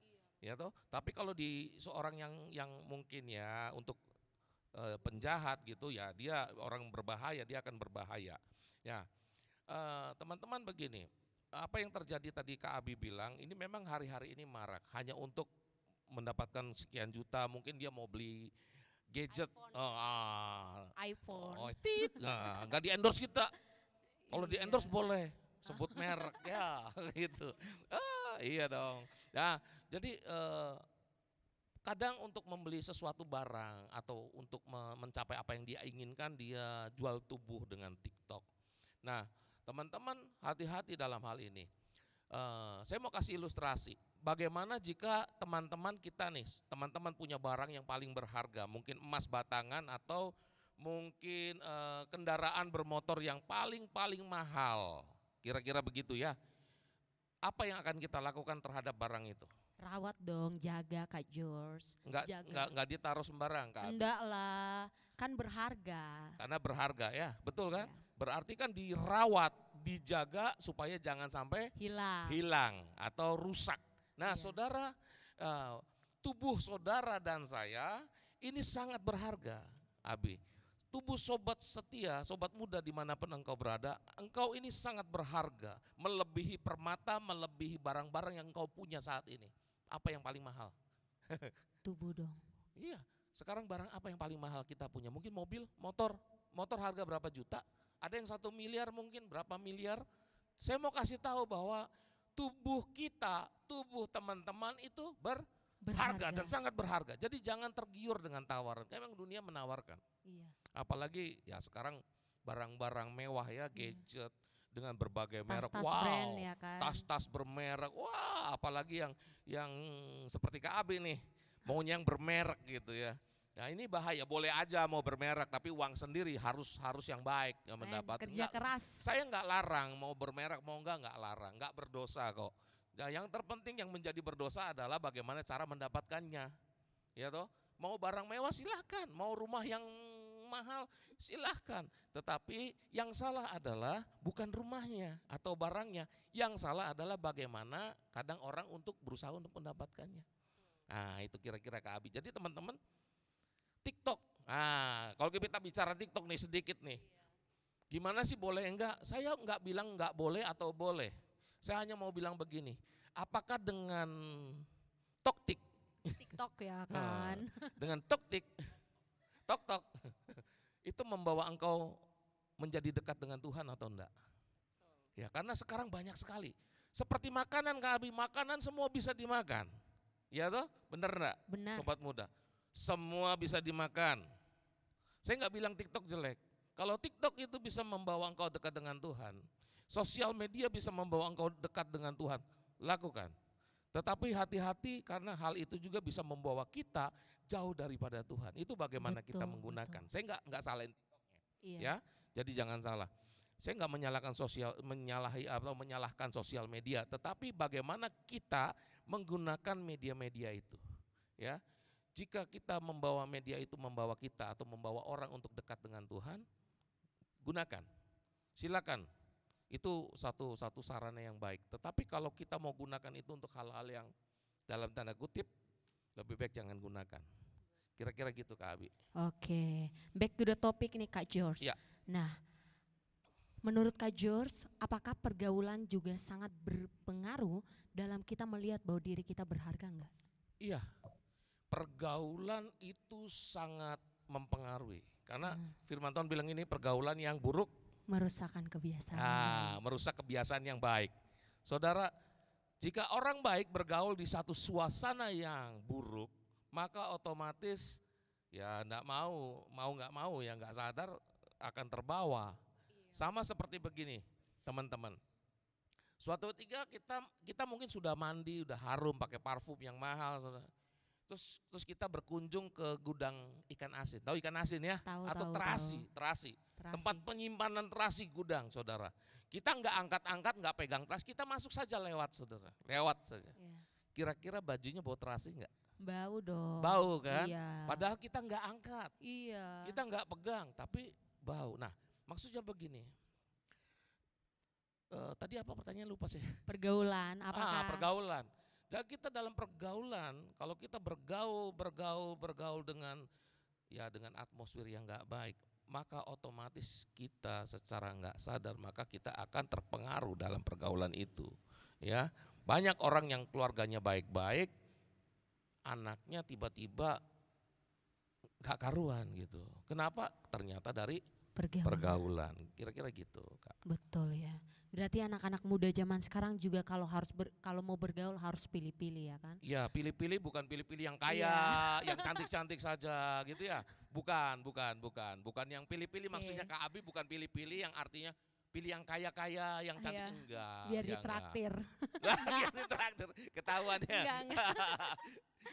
Ya toh, tapi kalau di seorang yang mungkin ya untuk penjahat gitu ya, dia orang berbahaya, dia akan berbahaya. Ya, teman-teman begini, apa yang terjadi tadi Kak Abi bilang, ini memang hari-hari ini marak hanya untuk mendapatkan sekian juta, mungkin dia mau beli gadget, iPhone. nggak di endorse kita. Kalau di Iya. endorse boleh sebut merek ya gitu. Iya dong. Nah, jadi kadang untuk membeli sesuatu barang atau untuk mencapai apa yang dia inginkan, dia jual tubuh dengan TikTok. Nah, teman-teman hati-hati dalam hal ini. Saya mau kasih ilustrasi. Bagaimana jika teman-teman kita nih, teman-teman punya barang yang paling berharga, mungkin emas batangan atau mungkin kendaraan bermotor yang paling mahal, kira-kira begitu ya. Apa yang akan kita lakukan terhadap barang itu? Rawat dong, jaga Kak George. Jaga. Enggak ditaruh sembarang, Kak. Enggak lah, kan berharga. Karena berharga ya, betul kan? Ya. Berarti kan dirawat, dijaga supaya jangan sampai hilang atau rusak. Nah, Iya. saudara, tubuh saudara dan saya ini sangat berharga, Abi. Tubuh sobat setia, sobat muda dimanapun engkau berada, engkau ini sangat berharga, melebihi permata, melebihi barang-barang yang engkau punya saat ini. Apa yang paling mahal? Tubuh dong. Iya, sekarang barang apa yang paling mahal kita punya? Mungkin mobil, motor harga berapa juta? Ada yang 1 miliar mungkin, berapa miliar? Saya mau kasih tahu bahwa tubuh kita, tubuh teman-teman itu berharga dan sangat berharga. Jadi jangan tergiur dengan tawaran, memang dunia menawarkan. Iya. Apalagi ya sekarang barang-barang mewah ya, gadget dengan berbagai merek. Tas-tas Wow, brand ya kan. tas-tas bermerek. Wah, apalagi yang seperti Kak Abi nih, maunya yang bermerek gitu ya. Nah ini bahaya, boleh aja mau bermerek tapi uang sendiri harus yang baik yang mendapat. Kerja keras. Saya nggak larang mau bermerek mau nggak larang, nggak berdosa kok. Nah, yang terpenting yang menjadi berdosa adalah bagaimana cara mendapatkannya. Ya toh, mau barang mewah silahkan, mau rumah yang mahal silahkan. Tetapi yang salah adalah bukan rumahnya atau barangnya. Yang salah adalah bagaimana kadang orang untuk berusaha untuk mendapatkannya. Nah itu kira-kira Kak Abi. Jadi teman-teman, TikTok. Nah kalau kita bicara TikTok nih sedikit nih. Gimana sih boleh enggak? Saya enggak bilang enggak boleh atau boleh. Saya hanya mau bilang begini. Apakah dengan TokTik, TikTok ya kan. dengan TokTik, TokTok, itu membawa engkau menjadi dekat dengan Tuhan atau enggak? Ya karena sekarang banyak sekali. Seperti makanan Kak Abi, makanan semua bisa dimakan. Ya toh, bener enggak? Benar. Sobat muda, semua bisa dimakan. Saya enggak bilang TikTok jelek. Kalau TikTok itu bisa membawa engkau dekat dengan Tuhan, sosial media bisa membawa engkau dekat dengan Tuhan, lakukan. Tetapi hati-hati karena hal itu juga bisa membawa kita jauh daripada Tuhan. Itu bagaimana kita menggunakan. Betul. Saya enggak salahin TikToknya. Iya. Ya, jadi jangan salah. Saya enggak menyalahkan sosial media, tetapi bagaimana kita menggunakan media-media itu. Ya, jika kita membawa media itu membawa kita atau membawa orang untuk dekat dengan Tuhan, gunakan, silakan. Itu satu sarana yang baik. Tetapi kalau kita mau gunakan itu untuk hal-hal yang dalam tanda kutip, lebih baik jangan gunakan. Kira-kira gitu Kak Abi. Oke, back to the topic nih Kak George. Ya. Nah, menurut Kak George, apakah pergaulan juga sangat berpengaruh dalam kita melihat bahwa diri kita berharga enggak? Iya, pergaulan itu sangat mempengaruhi. Karena firman Tuhan bilang ini pergaulan yang buruk Merusakkan kebiasaan. merusak kebiasaan yang baik. Saudara, jika orang baik bergaul di satu suasana yang buruk, maka otomatis ya enggak mau enggak mau ya enggak sadar akan terbawa. Sama seperti begini, teman-teman. Suatu ketika kita mungkin sudah mandi, udah harum pakai parfum yang mahal, saudara. Terus kita berkunjung ke gudang ikan asin. Tahu ikan asin ya? Atau terasi. Tempat penyimpanan terasi gudang, saudara. Kita enggak angkat-angkat, enggak pegang terasi, kita masuk saja lewat, saudara. Lewat saja. Iya. Kira-kira bajunya bau terasi enggak? Bau dong. Bau kan? Iya. Padahal kita enggak angkat. Iya. Kita enggak pegang, tapi bau. Nah, maksudnya begini. Tadi apa pertanyaan lupa sih? Pergaulan, apakah? Pergaulan. Dan kita dalam pergaulan, kalau kita bergaul dengan atmosfer yang enggak baik, maka otomatis kita secara enggak sadar maka kita akan terpengaruh dalam pergaulan itu. Ya, banyak orang yang keluarganya baik-baik, anaknya tiba-tiba gak karuan gitu. Kenapa? Ternyata dari pergaulan. Kira-kira gitu, Kak. Betul ya. Berarti anak-anak muda zaman sekarang juga kalau mau bergaul harus pilih-pilih ya kan? Ya, pilih-pilih bukan pilih-pilih yang kaya, yang cantik-cantik saja gitu ya. Bukan. Bukan yang pilih-pilih maksudnya Kak Abi, bukan pilih-pilih yang artinya pilih yang kaya-kaya, yang cantik, Iya. enggak. Biar ya ditraktir. Biar ditraktir, ketahuan ya. Enggak.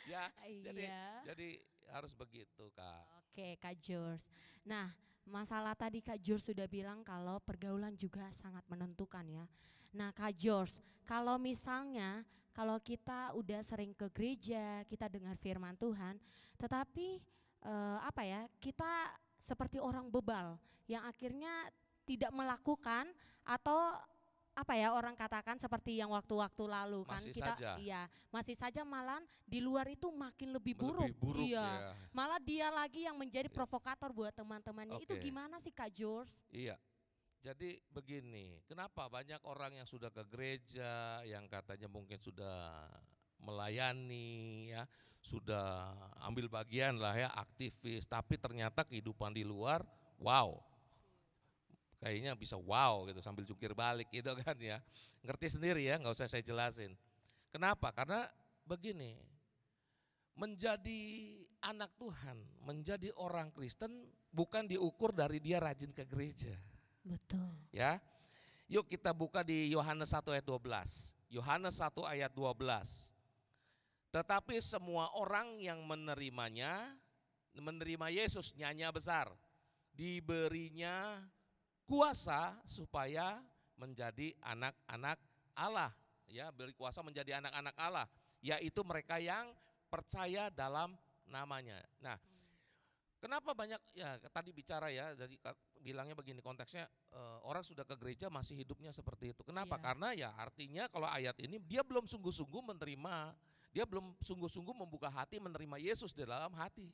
Ya, Iya. jadi harus begitu, Kak. Oke, Kak Jurs. Nah, masalah tadi Kak Jurs sudah bilang kalau pergaulan juga sangat menentukan ya. Nah, Kak Jurs, kalau misalnya kalau kita udah sering ke gereja, kita dengar firman Tuhan, tetapi kita seperti orang bebal yang akhirnya tidak melakukan atau orang katakan seperti yang waktu-waktu lalu kan Masih kita saja. masih saja malah di luar itu makin lebih buruk. Lebih buruk Iya. ya. Malah dia lagi yang menjadi Iya. provokator buat teman-temannya. Itu Oke. gimana sih Kak Jurs? Iya. Jadi begini, kenapa banyak orang yang sudah ke gereja, yang katanya mungkin sudah melayani ya, sudah ambil bagian lah ya, aktivis, tapi ternyata kehidupan di luar, wow. Kayaknya bisa wow gitu sambil jungkir balik gitu kan ya. Ngerti sendiri ya, nggak usah saya jelasin. Kenapa? Karena begini, menjadi anak Tuhan, menjadi orang Kristen bukan diukur dari dia rajin ke gereja. Betul. Ya, yuk kita buka di Yohanes 1 ayat 12. Yohanes 1 ayat 12. Tetapi semua orang yang menerimanya, menerima Yesus nyanya besar, diberinya kuasa supaya menjadi anak-anak Allah. Ya, beri kuasa menjadi anak-anak Allah, yaitu mereka yang percaya dalam namanya. Nah, kenapa banyak ya tadi bicara ya, jadi bilangnya begini konteksnya orang sudah ke gereja masih hidupnya seperti itu. Kenapa? Iya. Karena ya artinya kalau ayat ini dia belum sungguh-sungguh menerima, dia belum sungguh-sungguh membuka hati menerima Yesus di dalam hati.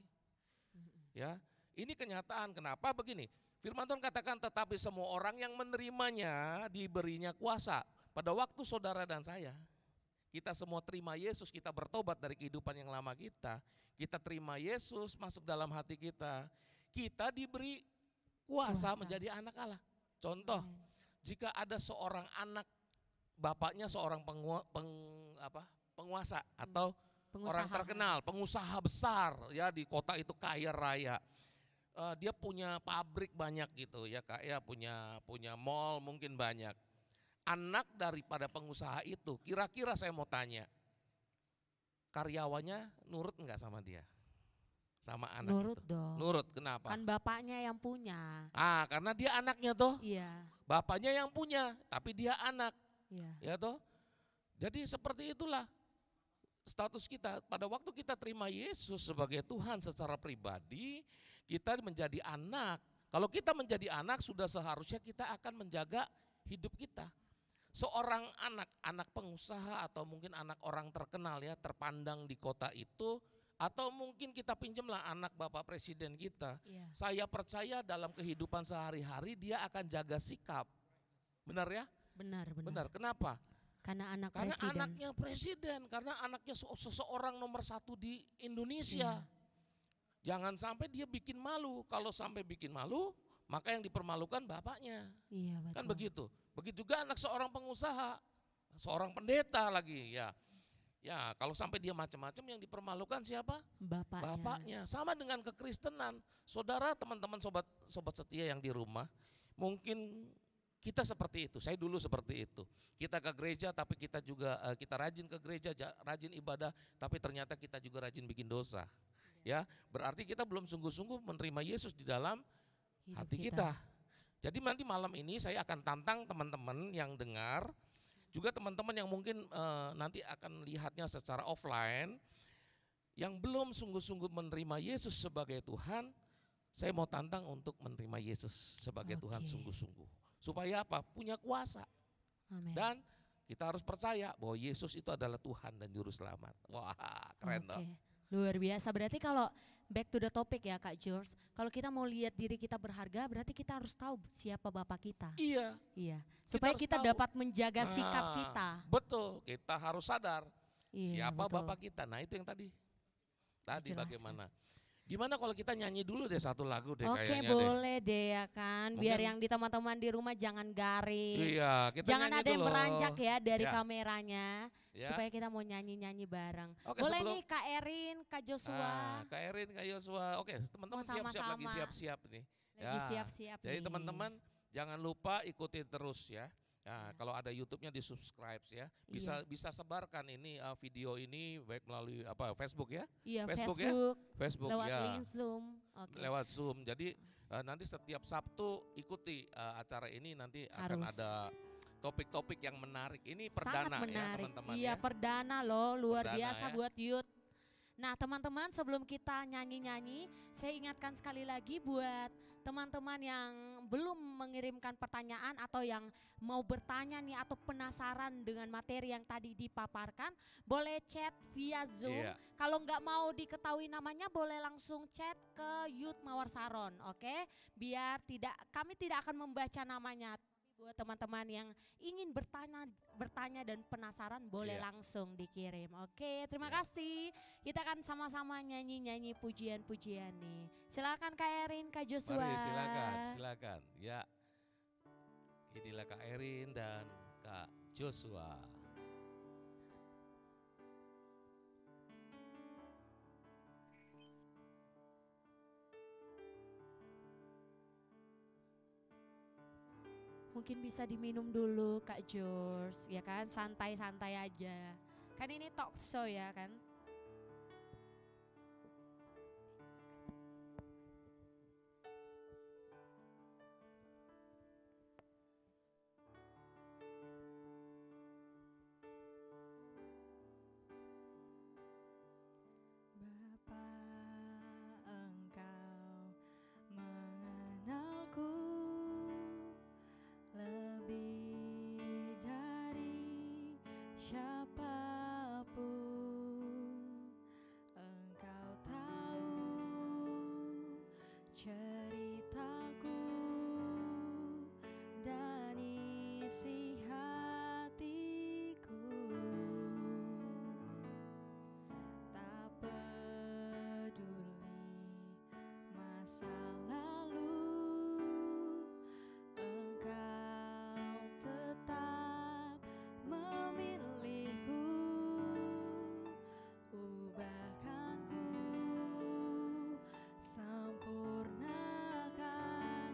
Ya, ini kenyataan. Kenapa begini? Firman Tuhan katakan tetapi semua orang yang menerimanya diberinya kuasa. Pada waktu saudara dan saya, kita semua terima Yesus, kita bertobat dari kehidupan yang lama kita terima Yesus masuk dalam hati kita diberi kuasa menjadi anak Allah. Contoh, jika ada seorang anak, bapaknya seorang penguasa atau orang terkenal, pengusaha besar ya di kota itu kaya raya. Dia punya pabrik banyak gitu ya Kak ya, punya mall mungkin banyak. Anak daripada pengusaha itu, kira-kira saya mau tanya, karyawannya nurut enggak sama dia? Sama anak Nurut itu? dong. Nurut, kenapa? Kan bapaknya yang punya. Karena dia anaknya toh. Iya. Bapaknya yang punya, tapi dia anak. Iya. Ya toh. Jadi seperti itulah status kita. Pada waktu kita terima Yesus sebagai Tuhan secara pribadi, kita menjadi anak. Kalau kita menjadi anak, sudah seharusnya kita akan menjaga hidup kita. Seorang anak pengusaha atau mungkin anak orang terkenal ya, terpandang di kota itu, atau mungkin kita pinjamlah anak Bapak Presiden kita. Iya. Saya percaya dalam kehidupan sehari-hari dia akan jaga sikap. Benar ya? Benar. Kenapa? Karena Karena presiden. anaknya presiden, karena anaknya seseorang nomor 1 di Indonesia. Iya. Jangan sampai dia bikin malu. Kalau sampai bikin malu, maka yang dipermalukan bapaknya. Iya, betul. Kan begitu. Begitu juga anak seorang pengusaha, seorang pendeta lagi ya. Ya, kalau sampai dia macam-macam yang dipermalukan siapa? Bapaknya. Sama dengan kekristenan. Saudara, teman-teman sobat setia yang di rumah, mungkin kita seperti itu. Saya dulu seperti itu. Kita ke gereja tapi kita juga kita rajin ke gereja, rajin ibadah, tapi ternyata kita juga rajin bikin dosa. Ya, berarti kita belum sungguh-sungguh menerima Yesus di dalam hati kita. Jadi nanti malam ini saya akan tantang teman-teman yang dengar, juga teman-teman yang mungkin nanti akan lihatnya secara offline, yang belum sungguh-sungguh menerima Yesus sebagai Tuhan, saya mau tantang untuk menerima Yesus sebagai Tuhan sungguh-sungguh. Supaya apa? Punya kuasa. Amin. Dan kita harus percaya bahwa Yesus itu adalah Tuhan dan Juru Selamat. Wah, keren dong. Luar biasa. Berarti kalau back to the topic ya Kak George, kalau kita mau lihat diri kita berharga, berarti kita harus tahu siapa Bapak kita. Iya. Supaya harus kita tahu. dapat menjaga sikap kita. Betul, kita harus sadar Iya, siapa betul. Bapak kita. Nah itu yang tadi tadi Dijelaskan. bagaimana. Gimana kalau kita nyanyi dulu deh satu lagu deh Oke, kayaknya deh. boleh deh ya kan. Biar Mungkin- yang di teman-teman di rumah jangan garing. Iya, kita Jangan nyanyi ada yang dulu. beranjak ya dari Ya. kameranya. Ya. Supaya kita mau nyanyi-nyanyi bareng. Oke, Boleh sebelum- nih Kak Erin, Kak Joshua. Kak Erin, Kak Yosua. Oke, teman-teman Mau siap-siap lagi sama-sama. siap-siap nih. Lagi Ya. siap-siap Jadi nih. teman-teman jangan lupa ikuti terus ya. Nah, Ya. kalau ada YouTube-nya di subscribe ya. Bisa sebarkan ini video ini baik melalui Facebook ya. Iya, Facebook Facebook, ya? Facebook lewat ya. link Zoom. Oke. Lewat Zoom. Jadi nanti setiap Sabtu ikuti acara ini, nanti akan Harus. ada topik-topik yang menarik. Ini Sangat perdana ya menarik. teman-teman Iya, ya. perdana loh, luar Perdana biasa ya. buat youth. Nah, teman-teman, sebelum kita nyanyi-nyanyi, saya ingatkan sekali lagi buat teman-teman yang belum mengirimkan pertanyaan atau yang mau bertanya nih atau penasaran dengan materi yang tadi dipaparkan, boleh chat via Zoom. Iya. Kalau nggak mau diketahui namanya, boleh langsung chat ke Youth Mawar Saron, oke? Biar kami tidak akan membaca namanya. Buat teman-teman yang ingin bertanya dan penasaran, boleh Iya. langsung dikirim. Oke, terima Iya. kasih. Kita akan sama-sama nyanyi-nyanyi pujian-pujian nih. Silakan Kak Erin, Kak Joshua. Mari silakan. Ya. Inilah Kak Erin dan Kak Joshua. Mungkin bisa diminum dulu Kak George, ya kan, santai-santai aja. Kan ini talk show ya kan. Bapa, Engkau mengenalku lebih dari siapapun. Engkau tahu ceritaku dan isi hatiku. Tak peduli masa lalu, Engkau tetap memilihku. Ubahkanku, sempurnakan,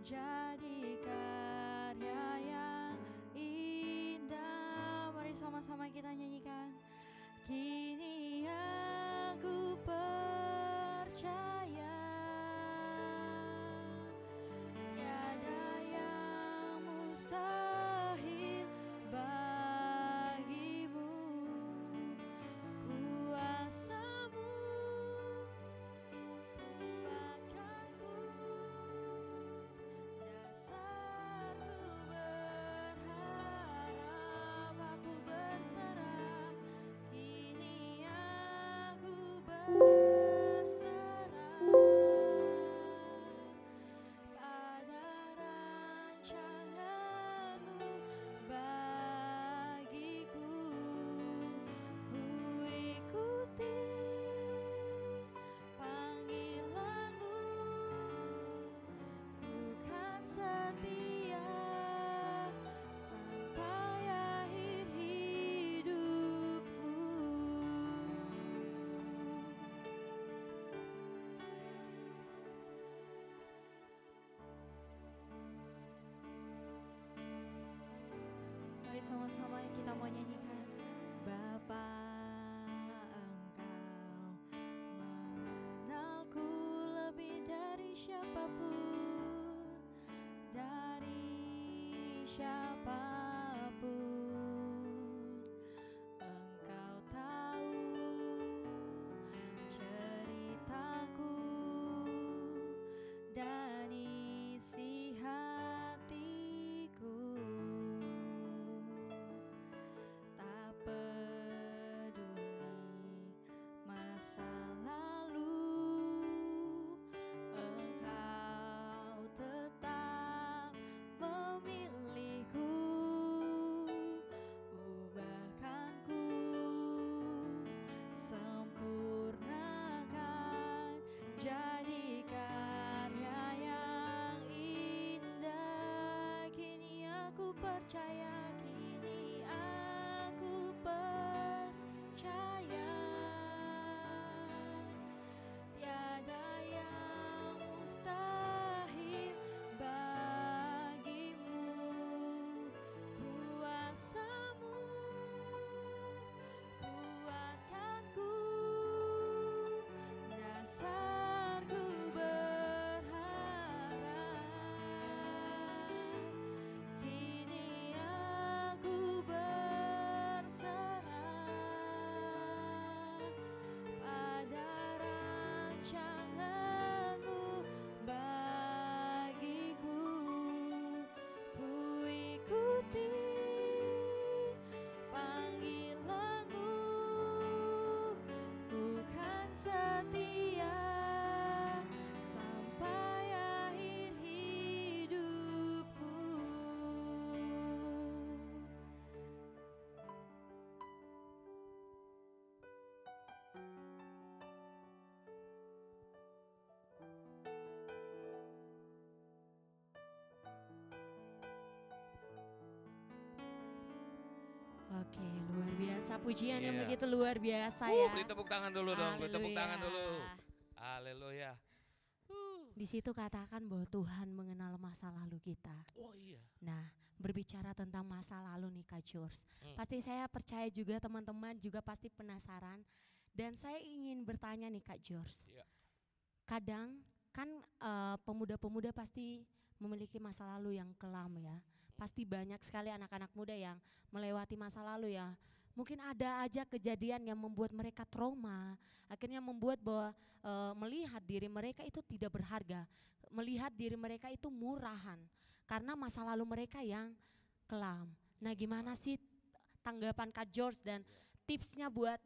jadi karya yang indah. Mari sama-sama kita nyanyikan. Kini aku percaya tiada yang mustahil bagimu. Kuasa-Mu kuatkanku, dasarku berharap, aku berserah. Kini aku berserah pada rancangan-Mu bagiku. Ku ikuti panggilan-Mu, ku kan setia sampai akhir hidupku. Mari sama-sama kita mau nyanyikan. Bapa, Engkau mengenalku lebih dari siapapun, dari siapapun. Engkau tahu ceritaku dan isi hatiku. Tak peduli masa lalu, Engkau tetap memilihku. Oke, luar biasa. Pujian yang Iya. begitu luar biasa ya. Beri tepuk tangan dulu dong, beri tepuk tangan dulu. Haleluya. Haleluya. Di situ katakan bahwa Tuhan mengenal masa lalu kita. Oh iya. Nah, berbicara tentang masa lalu nih Kak George. Hmm. Pasti saya percaya juga teman-teman juga pasti penasaran. Dan saya ingin bertanya nih Kak George. Iya. Kadang kan pemuda-pemuda pasti memiliki masa lalu yang kelam ya. Pasti banyak sekali anak-anak muda yang melewati masa lalu ya. Mungkin ada aja kejadian yang membuat mereka trauma. Akhirnya membuat bahwa melihat diri mereka itu tidak berharga. Melihat diri mereka itu murahan. Karena masa lalu mereka yang kelam. Nah gimana sih tanggapan Kak George dan tipsnya buat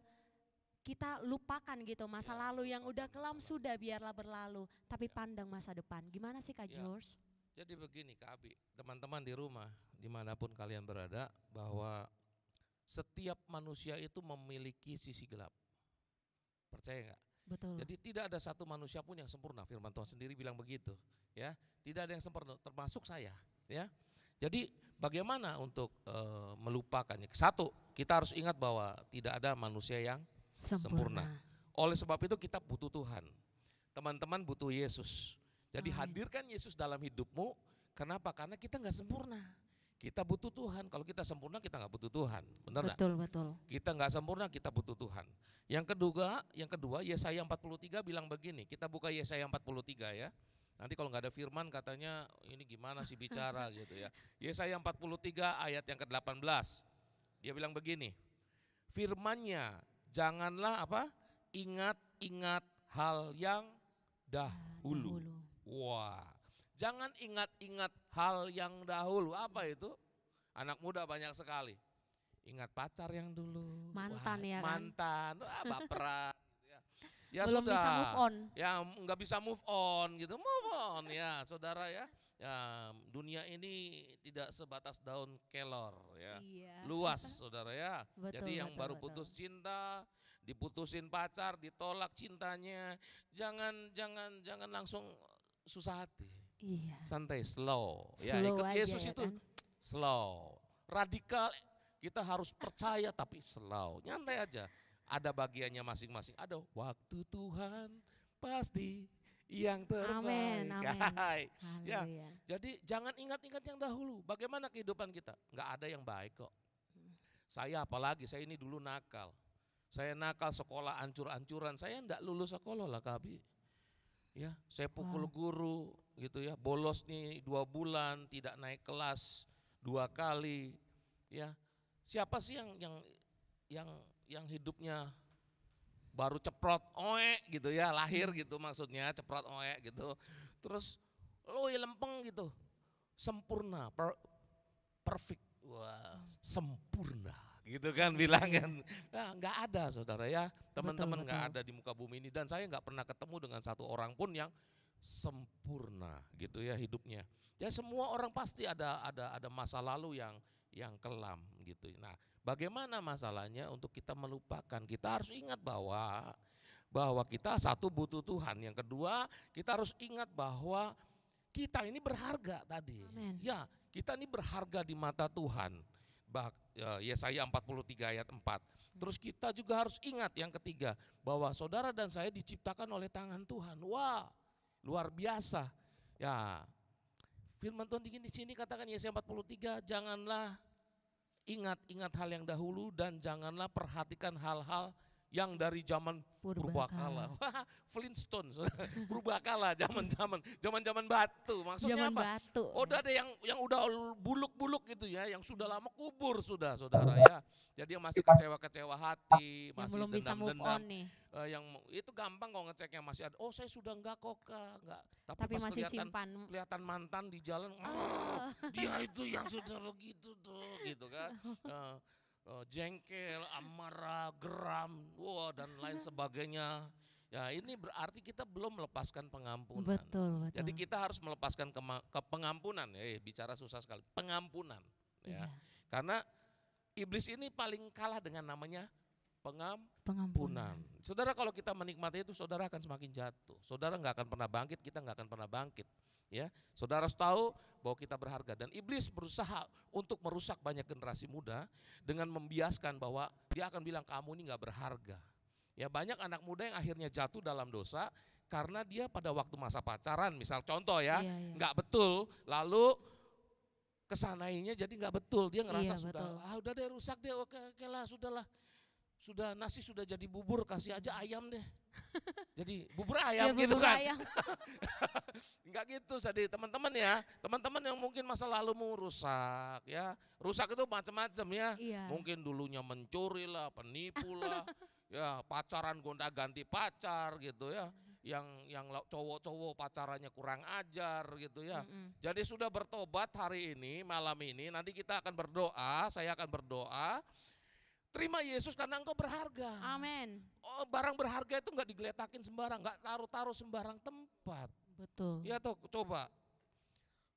kita lupakan gitu masa lalu yang udah kelam sudah biarlah berlalu. Tapi pandang masa depan. Gimana sih Kak Ya. George? Jadi begini Kak Abi, teman-teman di rumah, dimanapun kalian berada, bahwa setiap manusia itu memiliki sisi gelap. Percaya nggak? Betul. Jadi tidak ada satu manusia pun yang sempurna. Firman Tuhan sendiri bilang begitu, ya. Tidak ada yang sempurna, termasuk saya, ya. Jadi bagaimana untuk melupakannya? Satu, kita harus ingat bahwa tidak ada manusia yang sempurna. Oleh sebab itu kita butuh Tuhan. Teman-teman butuh Yesus. Jadi Amin. hadirkan Yesus dalam hidupmu. Kenapa? Karena kita nggak sempurna. Kita butuh Tuhan. Kalau kita sempurna kita nggak butuh Tuhan. Benar nggak? Betul, betul. Kita nggak sempurna, kita butuh Tuhan. Yang kedua, Yesaya 43 bilang begini. Kita buka Yesaya 43 ya. Nanti kalau nggak ada firman katanya ini gimana sih bicara gitu ya. Yesaya 43 ayat yang ke-18. Dia bilang begini. Firman-Nya, janganlah apa? Ingat-ingat hal yang dahulu. Wah, jangan ingat-ingat hal yang dahulu. Apa itu? Anak muda banyak sekali. Ingat pacar yang dulu. Mantan ya kan? Mantan, baperan. Ya Belum sudah. bisa move on. Ya nggak bisa move on gitu. Move on ya saudara ya. Ya dunia ini tidak sebatas daun kelor ya. Iya. Luas saudara ya. Betul, Jadi yang betul, baru betul. putus cinta, diputusin pacar, ditolak cintanya, jangan langsung susah hati. Iya. Santai, slow. Ya, Slow ikut aja Yesus ya itu kan? slow. Radikal kita harus percaya tapi slow. Nyantai aja. Ada bagiannya masing-masing. Ada waktu Tuhan pasti yang terbaik. Amin, amin. Hai. Ya, Haleluya. jadi jangan ingat-ingat yang dahulu. Bagaimana kehidupan kita? Nggak ada yang baik kok. Saya apalagi, saya ini dulu nakal. Saya nakal sekolah ancur-ancuran. Saya enggak lulus sekolah lah Kabi. Ya, saya pukul guru gitu ya. Bolos nih 2 bulan, tidak naik kelas 2 kali. Ya, siapa sih yang hidupnya baru ceprot oek gitu ya, lahir gitu maksudnya, ceprot oek gitu. Terus lempeng gitu. Sempurna, perfect. Wah, sempurna gitu kan bilang kan. Nah, nggak ada saudara ya, teman-teman nggak betul. ada di muka bumi ini, dan saya nggak pernah ketemu dengan satu orang pun yang sempurna gitu ya hidupnya. Ya semua orang pasti ada masa lalu yang kelam gitu. Nah, bagaimana masalahnya untuk kita melupakan? Kita harus ingat bahwa kita satu butuh Tuhan, yang kedua kita harus ingat bahwa kita ini berharga tadi. Amin. Ya, kita ini berharga di mata Tuhan. Yesaya 43 ayat 4. Terus kita juga harus ingat yang ketiga, bahwa saudara dan saya diciptakan oleh tangan Tuhan. Wah, luar biasa. Ya, firman Tuhan di sini katakan Yesaya 43, janganlah ingat-ingat hal yang dahulu dan janganlah perhatikan hal-hal yang dari zaman purbakala. Wah, Flintstones, purbakala, zaman batu. Maksudnya Zaman apa? batu. Oh, udah ada yang udah buluk-buluk gitu ya, yang sudah lama kubur sudah, saudara ya. Jadi yang masih kecewa-kecewa hati, Yang masih belum bisa move dendam-dendam. on nih. Yang itu gampang kok ngeceknya, masih ada. Oh, saya sudah enggak kok Kak, enggak. Tapi pas masih kelihatan simpan. kelihatan mantan di jalan, dia itu yang sudah begitu tuh, gitu kan. Jengkel, amarah, geram, wah dan lain sebagainya. Ya ini berarti kita belum melepaskan pengampunan. Betul, betul. Jadi kita harus melepaskan ke pengampunan. Bicara susah sekali, pengampunan. Ya. Iya. Karena iblis ini paling kalah dengan namanya Pengampunan. Saudara kalau kita menikmati itu, saudara akan semakin jatuh. Saudara nggak akan pernah bangkit, kita nggak akan pernah bangkit. Ya, saudara harus tahu bahwa kita berharga dan iblis berusaha untuk merusak banyak generasi muda dengan membiaskan bahwa dia akan bilang kamu ini nggak berharga. Ya, banyak anak muda yang akhirnya jatuh dalam dosa karena dia pada waktu masa pacaran, misal contoh ya, Iya. nggak betul, lalu kesanainya jadi nggak betul, dia ngerasa Iya, sudah, betul. udah deh rusak deh, oke lah, sudahlah. Sudah nasi sudah jadi bubur, kasih aja ayam deh. Jadi bubur ayam Iya, gitu bubur kan. ayam. Enggak gitu, jadi teman-teman ya, teman-teman yang mungkin masa lalumu rusak ya. Rusak itu macam-macam ya. Iya. Mungkin dulunya mencuri lah, penipu lah. Ya, pacaran gonta-ganti pacar gitu ya. Yang cowok-cowok pacarannya kurang ajar gitu ya. Mm-mm. Jadi sudah bertobat hari ini, malam ini, nanti kita akan berdoa, saya akan berdoa. Terima Yesus karena engkau berharga. Amin. Oh, barang berharga itu enggak digeletakin sembarang, enggak taruh-taruh sembarang tempat. Betul. Ya toh, coba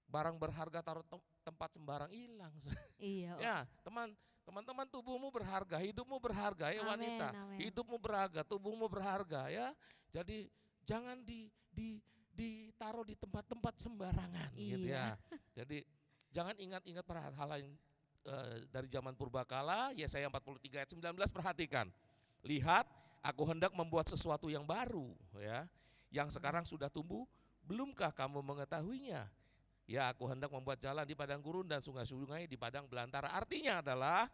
barang berharga taruh tempat sembarang hilang. Iya. Ya, teman-teman tubuhmu berharga, hidupmu berharga ya Amin, wanita. amin. Hidupmu berharga, tubuhmu berharga ya. Jadi jangan ditaruh di tempat-tempat sembarangan gitu Iya. ya. Jadi jangan ingat-ingat hal yang dari zaman purbakala, Yesaya 43 ayat 19 perhatikan. Lihat, aku hendak membuat sesuatu yang baru ya, yang sekarang sudah tumbuh, belumkah kamu mengetahuinya? Ya, aku hendak membuat jalan di padang gurun dan sungai-sungai di padang belantara. Artinya adalah,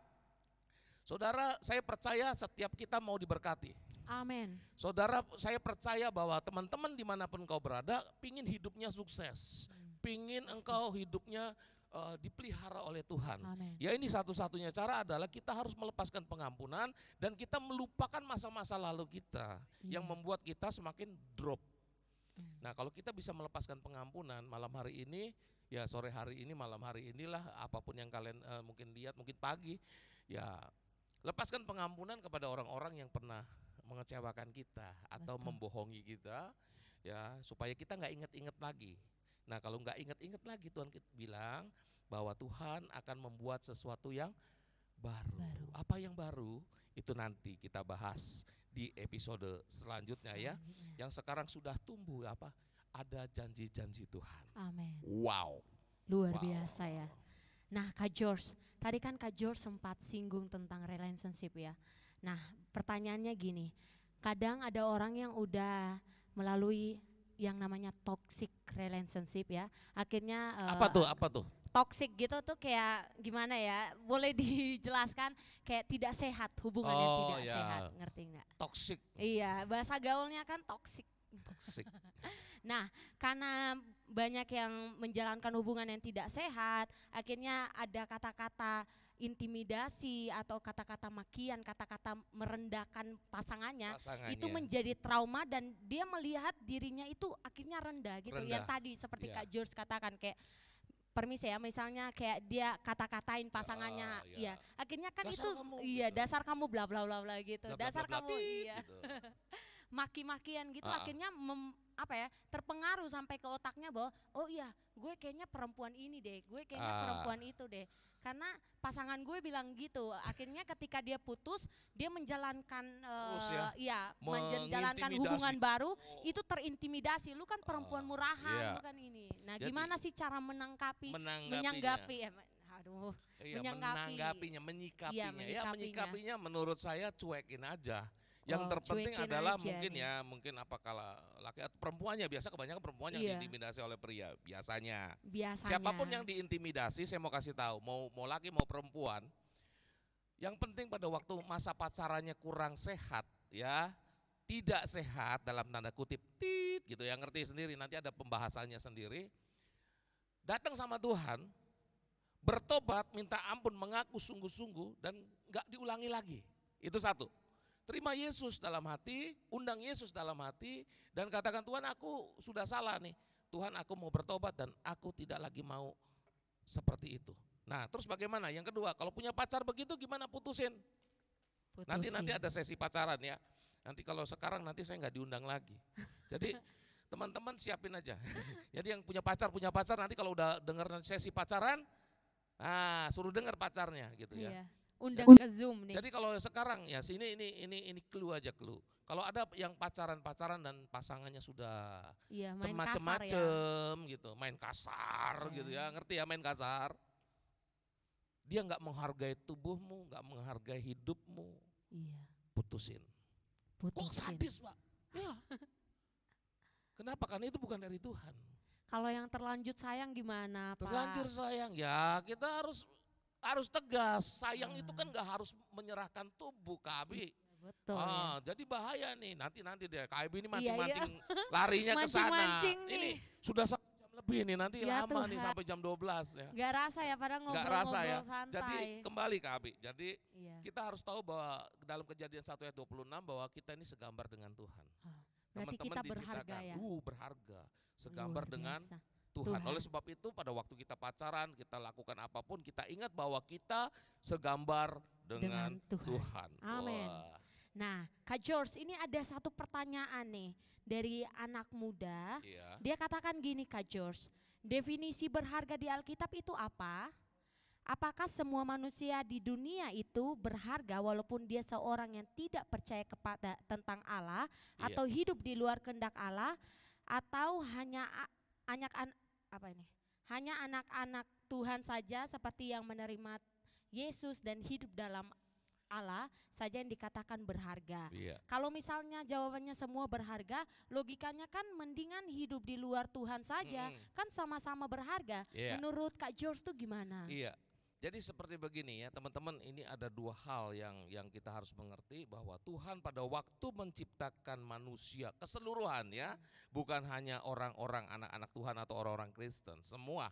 saudara, saya percaya setiap kita mau diberkati. Amin. Saudara, saya percaya bahwa teman-teman dimanapun engkau berada, pingin hidupnya sukses, pingin engkau hidupnya dipelihara oleh Tuhan. Amin. Ya, ini satu-satunya cara adalah kita harus melepaskan pengampunan dan kita melupakan masa-masa lalu kita yang Iya. membuat kita semakin drop. Nah, kalau kita bisa melepaskan pengampunan malam hari ini, ya sore hari ini, malam hari inilah, apapun yang kalian mungkin lihat, mungkin pagi, ya lepaskan pengampunan kepada orang-orang yang pernah mengecewakan kita atau Betul. membohongi kita, ya supaya kita nggak inget-inget lagi. Nah, kalau nggak inget-inget lagi, Tuhan bilang bahwa Tuhan akan membuat sesuatu yang baru. Apa yang baru? Itu nanti kita bahas di episode selanjutnya ya. Yang sekarang sudah tumbuh apa? Ada janji-janji Tuhan. Amin. Wow. Luar Wow. biasa ya. Nah, Kak George, tadi kan Kak George sempat singgung tentang relationship ya. Nah, pertanyaannya gini, kadang ada orang yang udah melalui yang namanya toxic relationship ya. Akhirnya Apa tuh? toxic gitu tuh kayak gimana ya? Boleh dijelaskan kayak tidak sehat, hubungan yang Oh, tidak ya. sehat, ngerti nggak? Toxic. Iya, bahasa gaulnya kan toxic. Toxic. Nah, karena banyak yang menjalankan hubungan yang tidak sehat, akhirnya ada kata-kata intimidasi atau kata-kata makian, kata-kata merendahkan pasangannya, itu menjadi trauma dan dia melihat dirinya itu akhirnya rendah gitu. Rendah. Yang tadi seperti Iya. Kak George katakan kayak permisi ya, misalnya kayak dia kata-katain pasangannya, iya. ya akhirnya kan Dasar itu kamu, iya gitu. dasar kamu bla bla bla bla gitu, Bla, bla, dasar bla, bla, kamu tit, iya gitu. maki-makian gitu, akhirnya terpengaruh sampai ke otaknya bahwa oh iya gue kayaknya perempuan ini deh, gue kayaknya perempuan itu deh, karena pasangan gue bilang gitu. Akhirnya ketika dia putus, dia menjalankan Terus ya, iya menjalankan mengintimidasi. hubungan baru, itu terintimidasi. Lu kan perempuan murahan, iya. lu kan ini. Nah, Jadi, gimana sih cara menyanggapi aduh, Iya, menyanggapi. menanggapinya, menyikapinya. Iya, Ya, menyikapinya. menyikapinya menurut saya cuekin aja. Yang Oh, terpenting cuekin adalah aja mungkin nih. ya, mungkin apakala laki atau perempuannya, biasa kebanyakan perempuan yang Iya. diintimidasi oleh pria biasanya. Biasanya. Siapapun yang diintimidasi, saya mau kasih tahu, mau laki mau perempuan, yang penting pada waktu masa pacarannya kurang sehat ya, tidak sehat dalam tanda kutip, gitu ya, ngerti sendiri, nanti ada pembahasannya sendiri. Datang sama Tuhan, bertobat, minta ampun, mengaku sungguh-sungguh dan enggak diulangi lagi. Itu satu. Terima Yesus dalam hati, undang Yesus dalam hati dan katakan, Tuhan aku sudah salah nih. Tuhan aku mau bertobat dan aku tidak lagi mau seperti itu. Nah, terus bagaimana? Yang kedua, kalau punya pacar begitu gimana putusin? Nanti ada sesi pacaran ya. Nanti kalau sekarang nanti saya nggak diundang lagi. Jadi teman-teman siapin aja. Jadi yang punya pacar nanti kalau udah dengar sesi pacaran, suruh dengar pacarnya gitu ya. Iya. Undang ke Zoom nih. Jadi kalau sekarang ya sini ini clue aja clue. Kalau ada yang pacaran-pacaran dan pasangannya sudah Iya, main kasar ya. macem-macem gitu, main kasar Iya. gitu ya, ngerti ya main kasar? Dia nggak menghargai tubuhmu, nggak menghargai hidupmu, Iya, putusin. Kok putusin. sadis Pak? Ya. Kenapa? Karena itu bukan dari Tuhan. Kalau yang terlanjut sayang gimana, Pak? Terlanjur sayang, ya kita harus tegas. Sayang itu kan nggak harus menyerahkan tubuh, Kak Abi. Betul ya. Jadi bahaya nih, nanti deh Kak Abi ini Iya, mancing-mancing larinya ke sana. Mancing-mancing nih. Ini sudah 1 jam lebih nih, nanti Ya lama nih Tuhan. sampai jam 12 ya. Gak rasa ya, padahal Nggak rasa ya. ngobrol-ngobrol santai. Jadi kembali Kak Abi, jadi Iya. kita harus tahu bahwa dalam Kejadian 1 ayat 26 bahwa kita ini segambar dengan Tuhan. Berarti kita berharga diciptakan, ya. Berharga, segambar Luar dengan biasa. Tuhan. Tuhan. Oleh sebab itu pada waktu kita pacaran, kita lakukan apapun, kita ingat bahwa kita segambar dengan Dengan Tuhan. Amin. Wah. Nah, Kak George, ini ada satu pertanyaan nih dari anak muda. Iya. Dia katakan gini, Kak George, definisi berharga di Alkitab itu apa? Apakah semua manusia di dunia itu berharga walaupun dia seorang yang tidak percaya kepada tentang Allah Iya. atau hidup di luar kehendak Allah, atau hanya hanya anak-anak Tuhan saja seperti yang menerima Yesus dan hidup dalam Allah saja yang dikatakan berharga. Iya. Kalau misalnya jawabannya semua berharga, logikanya kan mendingan hidup di luar Tuhan saja, kan sama-sama berharga. Iya. Menurut Kak George tuh gimana? Iya. Jadi seperti begini ya teman-teman, ini ada 2 hal yang kita harus mengerti, bahwa Tuhan pada waktu menciptakan manusia keseluruhan ya, bukan hanya orang-orang anak-anak Tuhan atau orang-orang Kristen, semua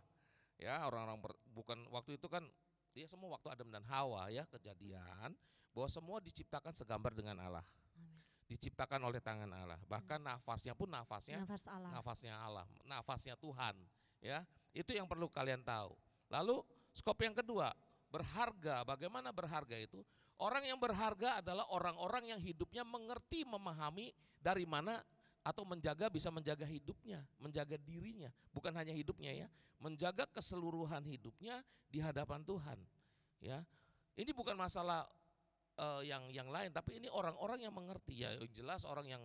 ya orang-orang bukan waktu itu kan dia semua waktu Adam dan Hawa ya kejadian, bahwa semua diciptakan segambar dengan Allah. Diciptakan oleh tangan Allah. Bahkan nafasnya pun nafasnya Nafas Allah. nafasnya Allah, nafasnya Tuhan ya. Itu yang perlu kalian tahu. Lalu skop yang kedua, berharga. Bagaimana berharga itu? Orang yang berharga adalah orang-orang yang hidupnya mengerti, memahami dari mana atau bisa menjaga hidupnya, menjaga dirinya, bukan hanya hidupnya ya, menjaga keseluruhan hidupnya di hadapan Tuhan. Ya, ini bukan masalah yang lain, tapi ini orang-orang yang mengerti ya, jelas orang yang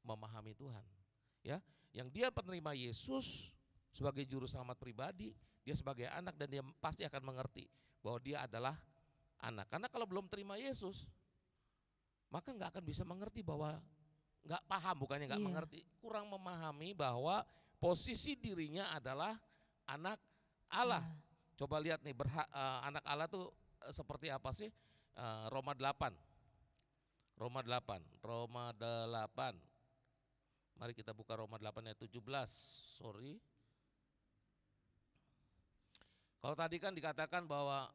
memahami Tuhan. Ya, yang dia penerima Yesus sebagai juru selamat pribadi, dia sebagai anak, dan dia pasti akan mengerti bahwa dia adalah anak. Karena kalau belum terima Yesus, maka nggak akan bisa mengerti bahwa nggak paham, bukannya nggak mengerti, kurang memahami bahwa posisi dirinya adalah anak Allah. Coba lihat nih, anak Allah tuh seperti apa sih? Roma 8. Mari kita buka Roma 8 ayat 17. Sorry. Kalau tadi kan dikatakan bahwa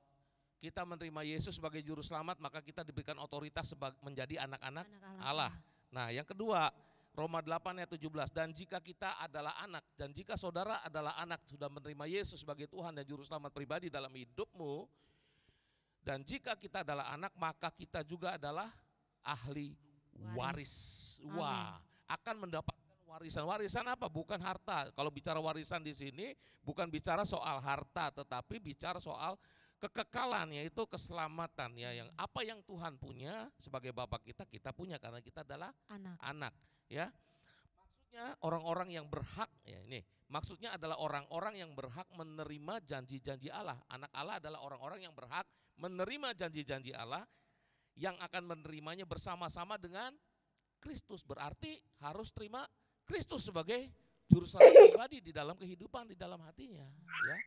kita menerima Yesus sebagai juru selamat, maka kita diberikan otoritas menjadi anak-anak Allah. Nah, yang kedua, Roma 8 ayat 17, dan jika kita adalah anak, dan jika saudara adalah anak, sudah menerima Yesus sebagai Tuhan dan juru selamat pribadi dalam hidupmu, dan jika kita adalah anak, maka kita juga adalah ahli waris. Wah, akan mendapatkan warisan. Warisan apa? Bukan harta. Kalau bicara warisan di sini bukan bicara soal harta, tetapi bicara soal kekekalan, yaitu keselamatan ya, yang apa yang Tuhan punya sebagai Bapa kita punya karena kita adalah anak ya. Maksudnya orang-orang yang berhak ya, ini maksudnya adalah orang-orang yang berhak menerima janji-janji Allah. Anak Allah adalah orang-orang yang berhak menerima janji-janji Allah, yang akan menerimanya bersama-sama dengan Kristus. Berarti harus terima Kristus sebagai juru selamat pribadi di dalam kehidupan, di dalam hatinya ya.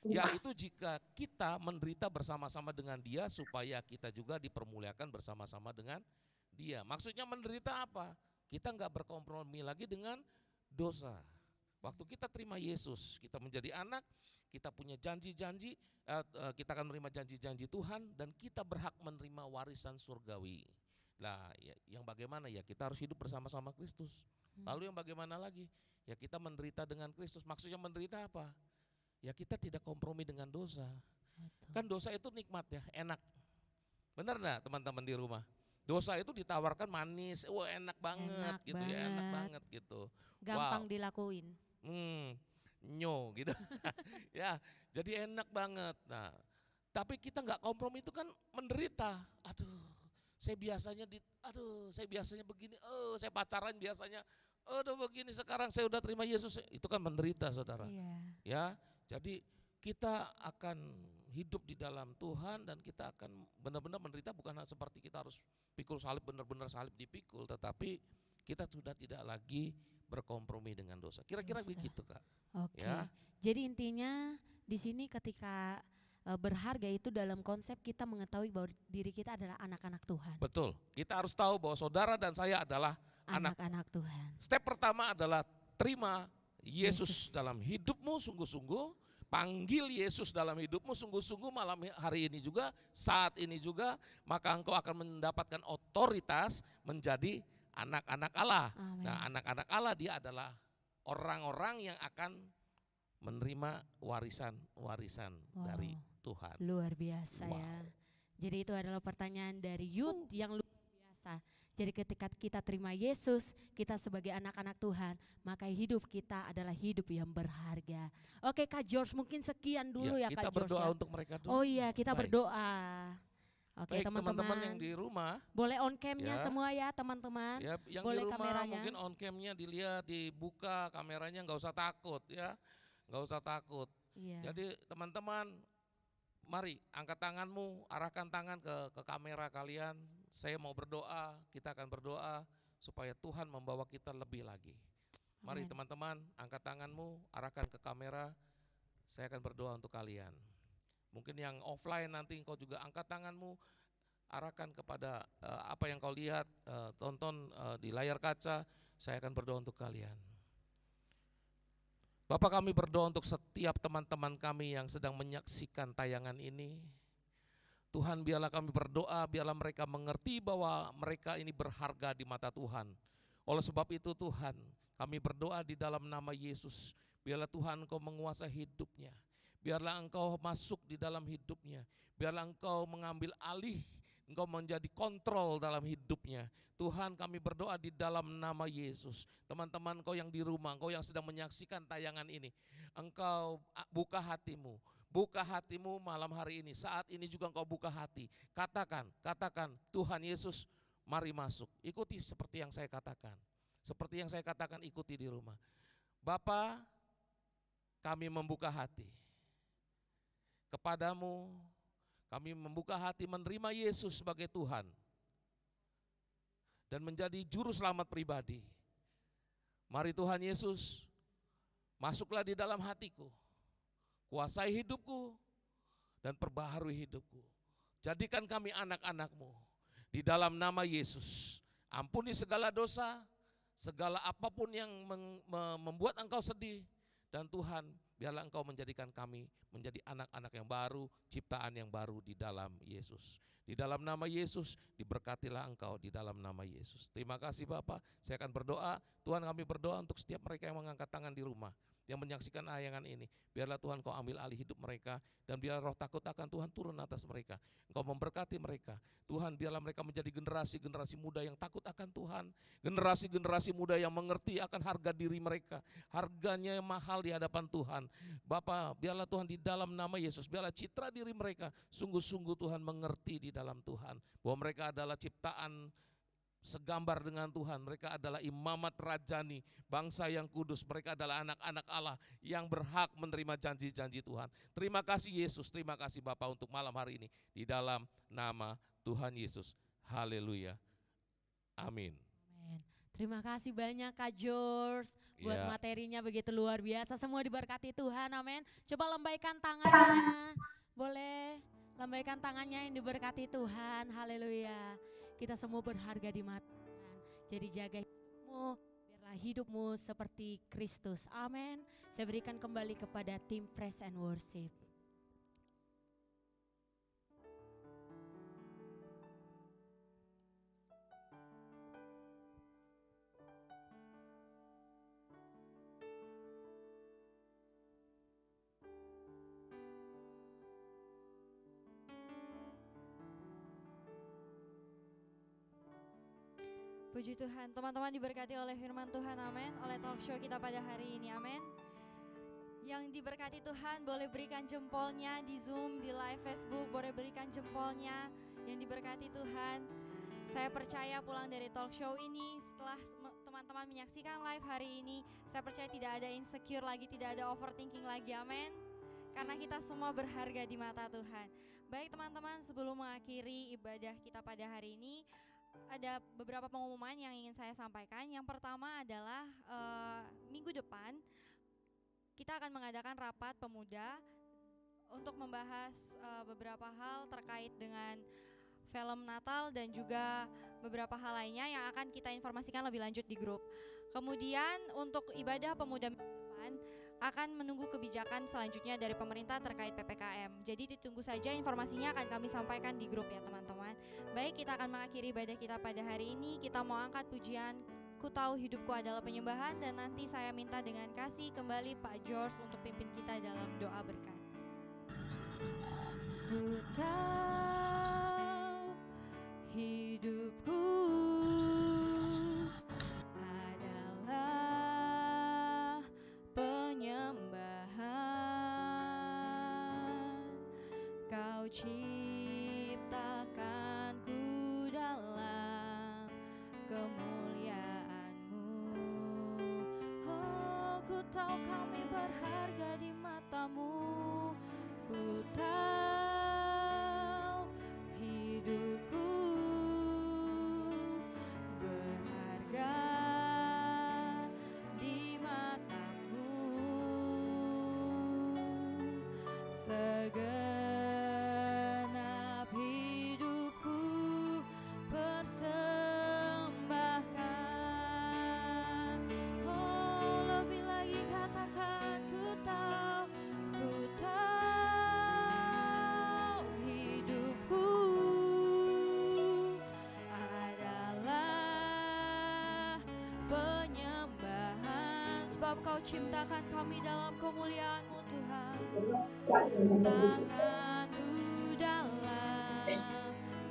Yaitu jika kita menderita bersama-sama dengan Dia, supaya kita juga dipermuliakan bersama-sama dengan Dia. Maksudnya menderita apa? Kita nggak berkompromi lagi dengan dosa. Waktu kita terima Yesus, kita menjadi anak, kita punya janji-janji, kita akan menerima janji-janji Tuhan, dan kita berhak menerima warisan surgawi. Nah, yang bagaimana ya? Kita harus hidup bersama-sama Kristus. Lalu yang bagaimana lagi? Ya kita menderita dengan Kristus. Maksudnya menderita apa? Ya kita tidak kompromi dengan dosa. Kan dosa itu nikmat ya, enak. Benar enggak teman-teman di rumah? Dosa itu ditawarkan manis, wah enak banget gitu ya, enak banget gitu. Gampang dilakuin. Gitu. Ya, jadi enak banget. Nah, tapi kita nggak kompromi itu kan menderita. Aduh, Saya biasanya saya biasanya begini, saya pacaran biasanya, aduh begini, sekarang saya udah terima Yesus. Itu kan menderita saudara. Iya. Ya, jadi kita akan hidup di dalam Tuhan dan kita akan benar-benar menderita, bukan seperti kita harus pikul salib, benar-benar salib dipikul, tetapi kita sudah tidak lagi berkompromi dengan dosa. Kira-kira Dosa. begitu Kak. Oke. Ya. Jadi intinya di sini ketika berharga itu dalam konsep kita mengetahui bahwa diri kita adalah anak-anak Tuhan. Betul, kita harus tahu bahwa saudara dan saya adalah anak. Anak-anak Tuhan. Step pertama adalah terima Yesus Yesus. dalam hidupmu sungguh-sungguh. Panggil Yesus dalam hidupmu sungguh-sungguh malam hari ini juga, saat ini juga, maka engkau akan mendapatkan otoritas menjadi anak-anak Allah. Amin. Nah, anak-anak Allah dia adalah orang-orang yang akan menerima warisan-warisan Wow. dari Tuhan. Luar biasa Wow. ya. Jadi itu adalah pertanyaan dari youth yang luar biasa. Jadi ketika kita terima Yesus, kita sebagai anak-anak Tuhan, maka hidup kita adalah hidup yang berharga. Oke Kak George, mungkin sekian dulu ya, Kita Kak George berdoa ya. untuk mereka dulu. Oh iya, kita Baik. berdoa. Oke Baik, teman-teman teman-teman, yang di rumah, boleh on cam-nya Ya. semua ya teman-teman. ya, yang Boleh di rumah kameranya? mungkin on cam-nya dilihat, dibuka kameranya, nggak usah takut ya, nggak usah takut. Iya. Jadi teman-teman, mari angkat tanganmu, arahkan tangan ke kamera kalian. Saya mau berdoa, kita akan berdoa supaya Tuhan membawa kita lebih lagi. Mari Amin. teman-teman, angkat tanganmu, arahkan ke kamera. Saya akan berdoa untuk kalian. Mungkin yang offline nanti engkau juga angkat tanganmu, arahkan kepada apa yang kau lihat, tonton di layar kaca. Saya akan berdoa untuk kalian. Bapak, kami berdoa untuk setiap teman-teman kami yang sedang menyaksikan tayangan ini. Tuhan, biarlah kami berdoa, biarlah mereka mengerti bahwa mereka ini berharga di mata Tuhan. Oleh sebab itu Tuhan, kami berdoa di dalam nama Yesus. Biarlah Tuhan Engkau menguasai hidupnya. Biarlah Engkau masuk di dalam hidupnya. Biarlah Engkau mengambil alih, Engkau menjadi kontrol dalam hidupnya. Tuhan, kami berdoa di dalam nama Yesus. Teman-teman Engkau yang di rumah, Engkau yang sedang menyaksikan tayangan ini, Engkau buka hatimu. Buka hatimu malam hari ini, saat ini juga engkau buka hati. Katakan, Tuhan Yesus, mari masuk. Ikuti seperti yang saya katakan. Seperti yang saya katakan, ikuti di rumah. Bapa, kami membuka hati. Kepadamu, kami membuka hati menerima Yesus sebagai Tuhan. Dan menjadi juru selamat pribadi. Mari Tuhan Yesus, masuklah di dalam hatiku. Kuasai hidupku dan perbaharui hidupku. Jadikan kami anak-anak-Mu. Di dalam nama Yesus, ampuni segala dosa, segala apapun yang membuat Engkau sedih. Dan Tuhan, biarlah Engkau menjadikan kami menjadi anak-anak yang baru, ciptaan yang baru di dalam Yesus. Di dalam nama Yesus, diberkatilah Engkau di dalam nama Yesus. Terima kasih Bapak, saya akan berdoa. Tuhan, kami berdoa untuk setiap mereka yang mengangkat tangan di rumah, yang menyaksikan tayangan ini. Biarlah Tuhan Kau ambil alih hidup mereka, dan biarlah roh takut akan Tuhan turun atas mereka. Engkau memberkati mereka. Tuhan, biarlah mereka menjadi generasi-generasi muda yang takut akan Tuhan. Generasi-generasi muda yang mengerti akan harga diri mereka. Harganya yang mahal di hadapan Tuhan. Bapa, biarlah Tuhan di dalam nama Yesus, biarlah citra diri mereka sungguh-sungguh Tuhan mengerti di dalam Tuhan. Bahwa mereka adalah ciptaan segambar dengan Tuhan. Mereka adalah imamat rajani, bangsa yang kudus. Mereka adalah anak-anak Allah yang berhak menerima janji-janji Tuhan. Terima kasih Yesus, terima kasih Bapak untuk malam hari ini. Di dalam nama Tuhan Yesus. Haleluya. Amin. Amin. Terima kasih banyak Kak George buat Ya. materinya begitu luar biasa. Semua diberkati Tuhan, amin. Coba lambaikan tangannya, boleh lambaikan tangannya yang diberkati Tuhan, haleluya. Kita semua berharga di mata Tuhan. Jadi jaga hidupmu, biarlah hidupmu seperti Kristus, amin. Saya berikan kembali kepada tim Praise and Worship. Puji Tuhan, teman-teman diberkati oleh firman Tuhan, amin. Oleh talk show kita pada hari ini, amin. Yang diberkati Tuhan boleh berikan jempolnya di Zoom, di live Facebook, boleh berikan jempolnya. Yang diberkati Tuhan, Saya percaya pulang dari talk show ini, setelah teman-teman menyaksikan live hari ini, saya percaya tidak ada insecure lagi, tidak ada overthinking lagi, amin. Karena kita semua berharga di mata Tuhan. Baik teman-teman, sebelum mengakhiri ibadah kita pada hari ini, ada beberapa pengumuman yang ingin saya sampaikan. Yang pertama adalah minggu depan kita akan mengadakan rapat pemuda untuk membahas beberapa hal terkait dengan film Natal dan juga beberapa hal lainnya yang akan kita informasikan lebih lanjut di grup. Kemudian untuk ibadah pemuda minggu depan akan menunggu kebijakan selanjutnya dari pemerintah terkait PPKM. Jadi ditunggu saja, informasinya akan kami sampaikan di grup ya teman-teman. Baik, kita akan mengakhiri ibadah kita pada hari ini. Kita mau angkat pujian Ku Tahu Hidupku Adalah Penyembahan, dan nanti saya minta dengan kasih kembali Pak George untuk pimpin kita dalam doa berkat. Ku tahu hidupku adalah penyembahan. Kau ciptakanku dalam kemuliaan-Mu. Oh, ku tahu kami berharga di mata-Mu. Ku tahu hidupku berharga di mata-Mu. Segenap hidupku persembahkan. Oh, lebih lagi katakan ku tahu hidupku adalah penyembahan. Sebab Kau ciptakan kami dalam kemuliaan-Mu Tuhan. Tanganku dalam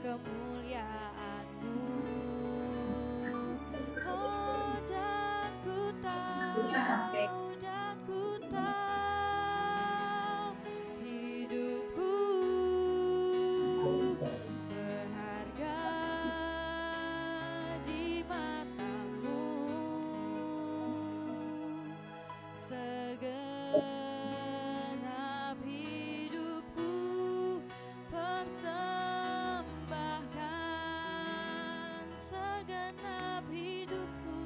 kemuliaan-Mu. Oh, dan ku tahu hidupku berharga di mata-Mu. Segenap hidupku persembahkan. Segenap hidupku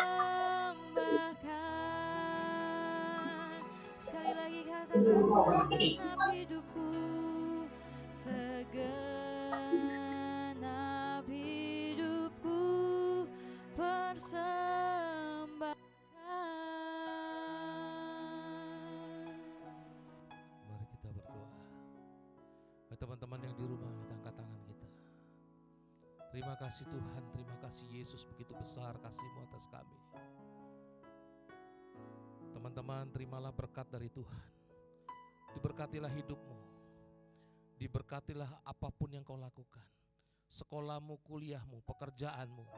persembahkan. Sekali lagi katakan segenap hidupku, segenap hidupku persembahkan. Mari kita berdoa. Teman-teman yang di rumah, kita angkat tangan kita. Terima kasih Tuhan, terima kasih Yesus, begitu besar kasih-Mu atas kami. Teman-teman, terimalah berkat dari Tuhan. Diberkatilah hidupmu, diberkatilah apapun yang kau lakukan. Sekolahmu, kuliahmu, pekerjaanmu,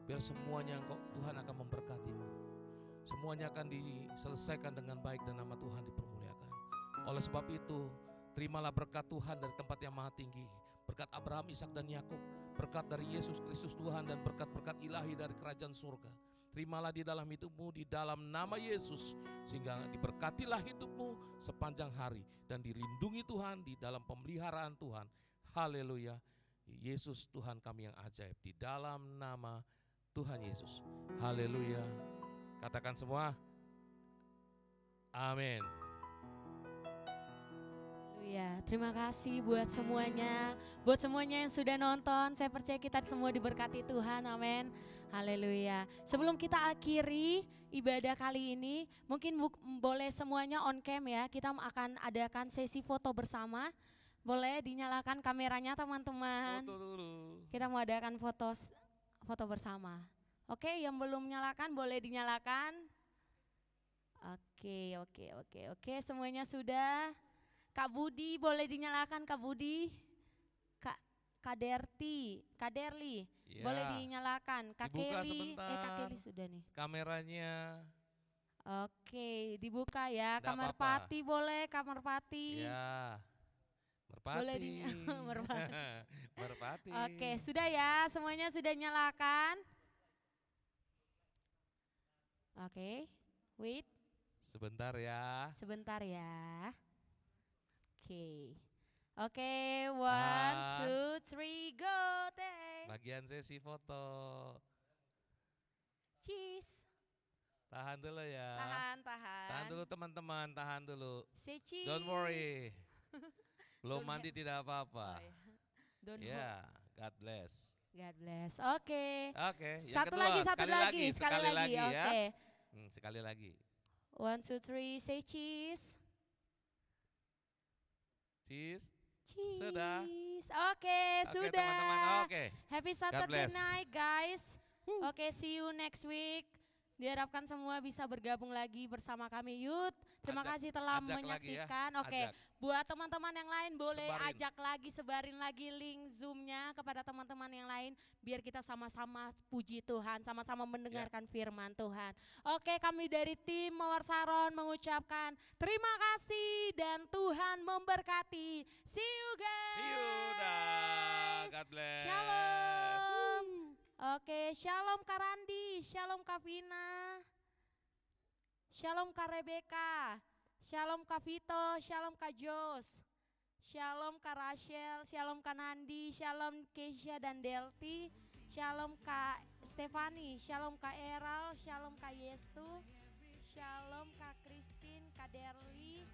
biar semuanya Tuhan akan memberkatimu. Semuanya akan diselesaikan dengan baik dan nama Tuhan dipermuliakan. Oleh sebab itu, terimalah berkat Tuhan dari tempat yang maha tinggi. Berkat Abraham, Ishak dan Yakub, berkat dari Yesus Kristus Tuhan, dan berkat-berkat ilahi dari kerajaan surga. Terimalah di dalam hidupmu, di dalam nama Yesus, sehingga diberkatilah hidupmu sepanjang hari dan dilindungi Tuhan di dalam pemeliharaan Tuhan. Haleluya. Yesus Tuhan kami yang ajaib, di dalam nama Tuhan Yesus. Haleluya. Katakan semua, amin. Ya, terima kasih buat semuanya yang sudah nonton. Saya percaya kita semua diberkati Tuhan, amin. Haleluya. Sebelum kita akhiri ibadah kali ini, mungkin boleh semuanya on cam ya. Kita akan adakan sesi foto bersama. Boleh dinyalakan kameranya teman-teman. Kita mau adakan foto bersama. Oke, yang belum nyalakan boleh dinyalakan. Oke, semuanya sudah. Kak Budi boleh dinyalakan, Kak Budi. Kak Derli Ya, boleh dinyalakan. Kak dibuka Kelly, sebentar. Kak Kelly sudah nih. Kameranya. Oke, dibuka ya. Nggak Kamar apa-apa. Pati boleh, kamar Pati. Ya, merpati. Boleh Merpati. Merpati. Oke, sudah ya, semuanya sudah nyalakan. Oke, wait, Sebentar ya. sebentar ya. Oke, 1, 2, 3, go, teh. Bagian sesi foto. Cheese. Tahan dulu ya. Tahan. Tahan dulu teman-teman, tahan dulu. Say cheese. Don't worry. Belum Don't mandi tidak apa-apa. Oh, ya. Don't Ya, God bless. God bless. Oke. Oke, yang Satu kedua, lagi, sekali lagi ya. Oke. Sekali lagi. 1, 2, 3, say cheese. Cheese. Cheese. Sudah. Oke, sudah. Teman-teman, oke. Happy God Saturday bless. night, guys. Oke, see you next week. Diharapkan semua bisa bergabung lagi bersama kami, Youth. Terima kasih telah ajak lagi ya, menyaksikan. Oke, ajak. buat teman-teman yang lain boleh Sebarin. ajak lagi, sebarin lagi link Zoom-nya kepada teman-teman yang lain. Biar kita sama-sama puji Tuhan, sama-sama mendengarkan firman Tuhan. Oke, kami dari tim Mawar Saron mengucapkan terima kasih dan Tuhan memberkati. See you guys. See you dah. God bless. Shalom. Oke, shalom Kak Randi, shalom Kak Vina, shalom Kak Rebecca, shalom Kak Vito, shalom Kak Jos, shalom Kak Rachel, shalom Kak Nandi, shalom Keisha dan Delti, shalom Kak Stefani, shalom Kak Eral, shalom Kak Yestu, shalom Kak Christine, Kak Derli,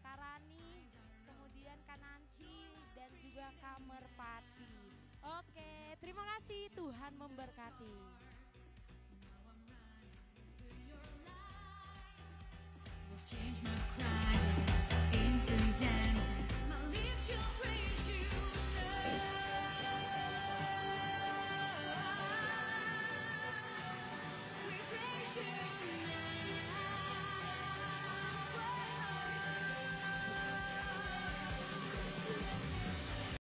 Kak Rani, kemudian Kak Nancy dan juga Kak Merpati. Oke, terima kasih, Tuhan memberkati. You've changed my cry.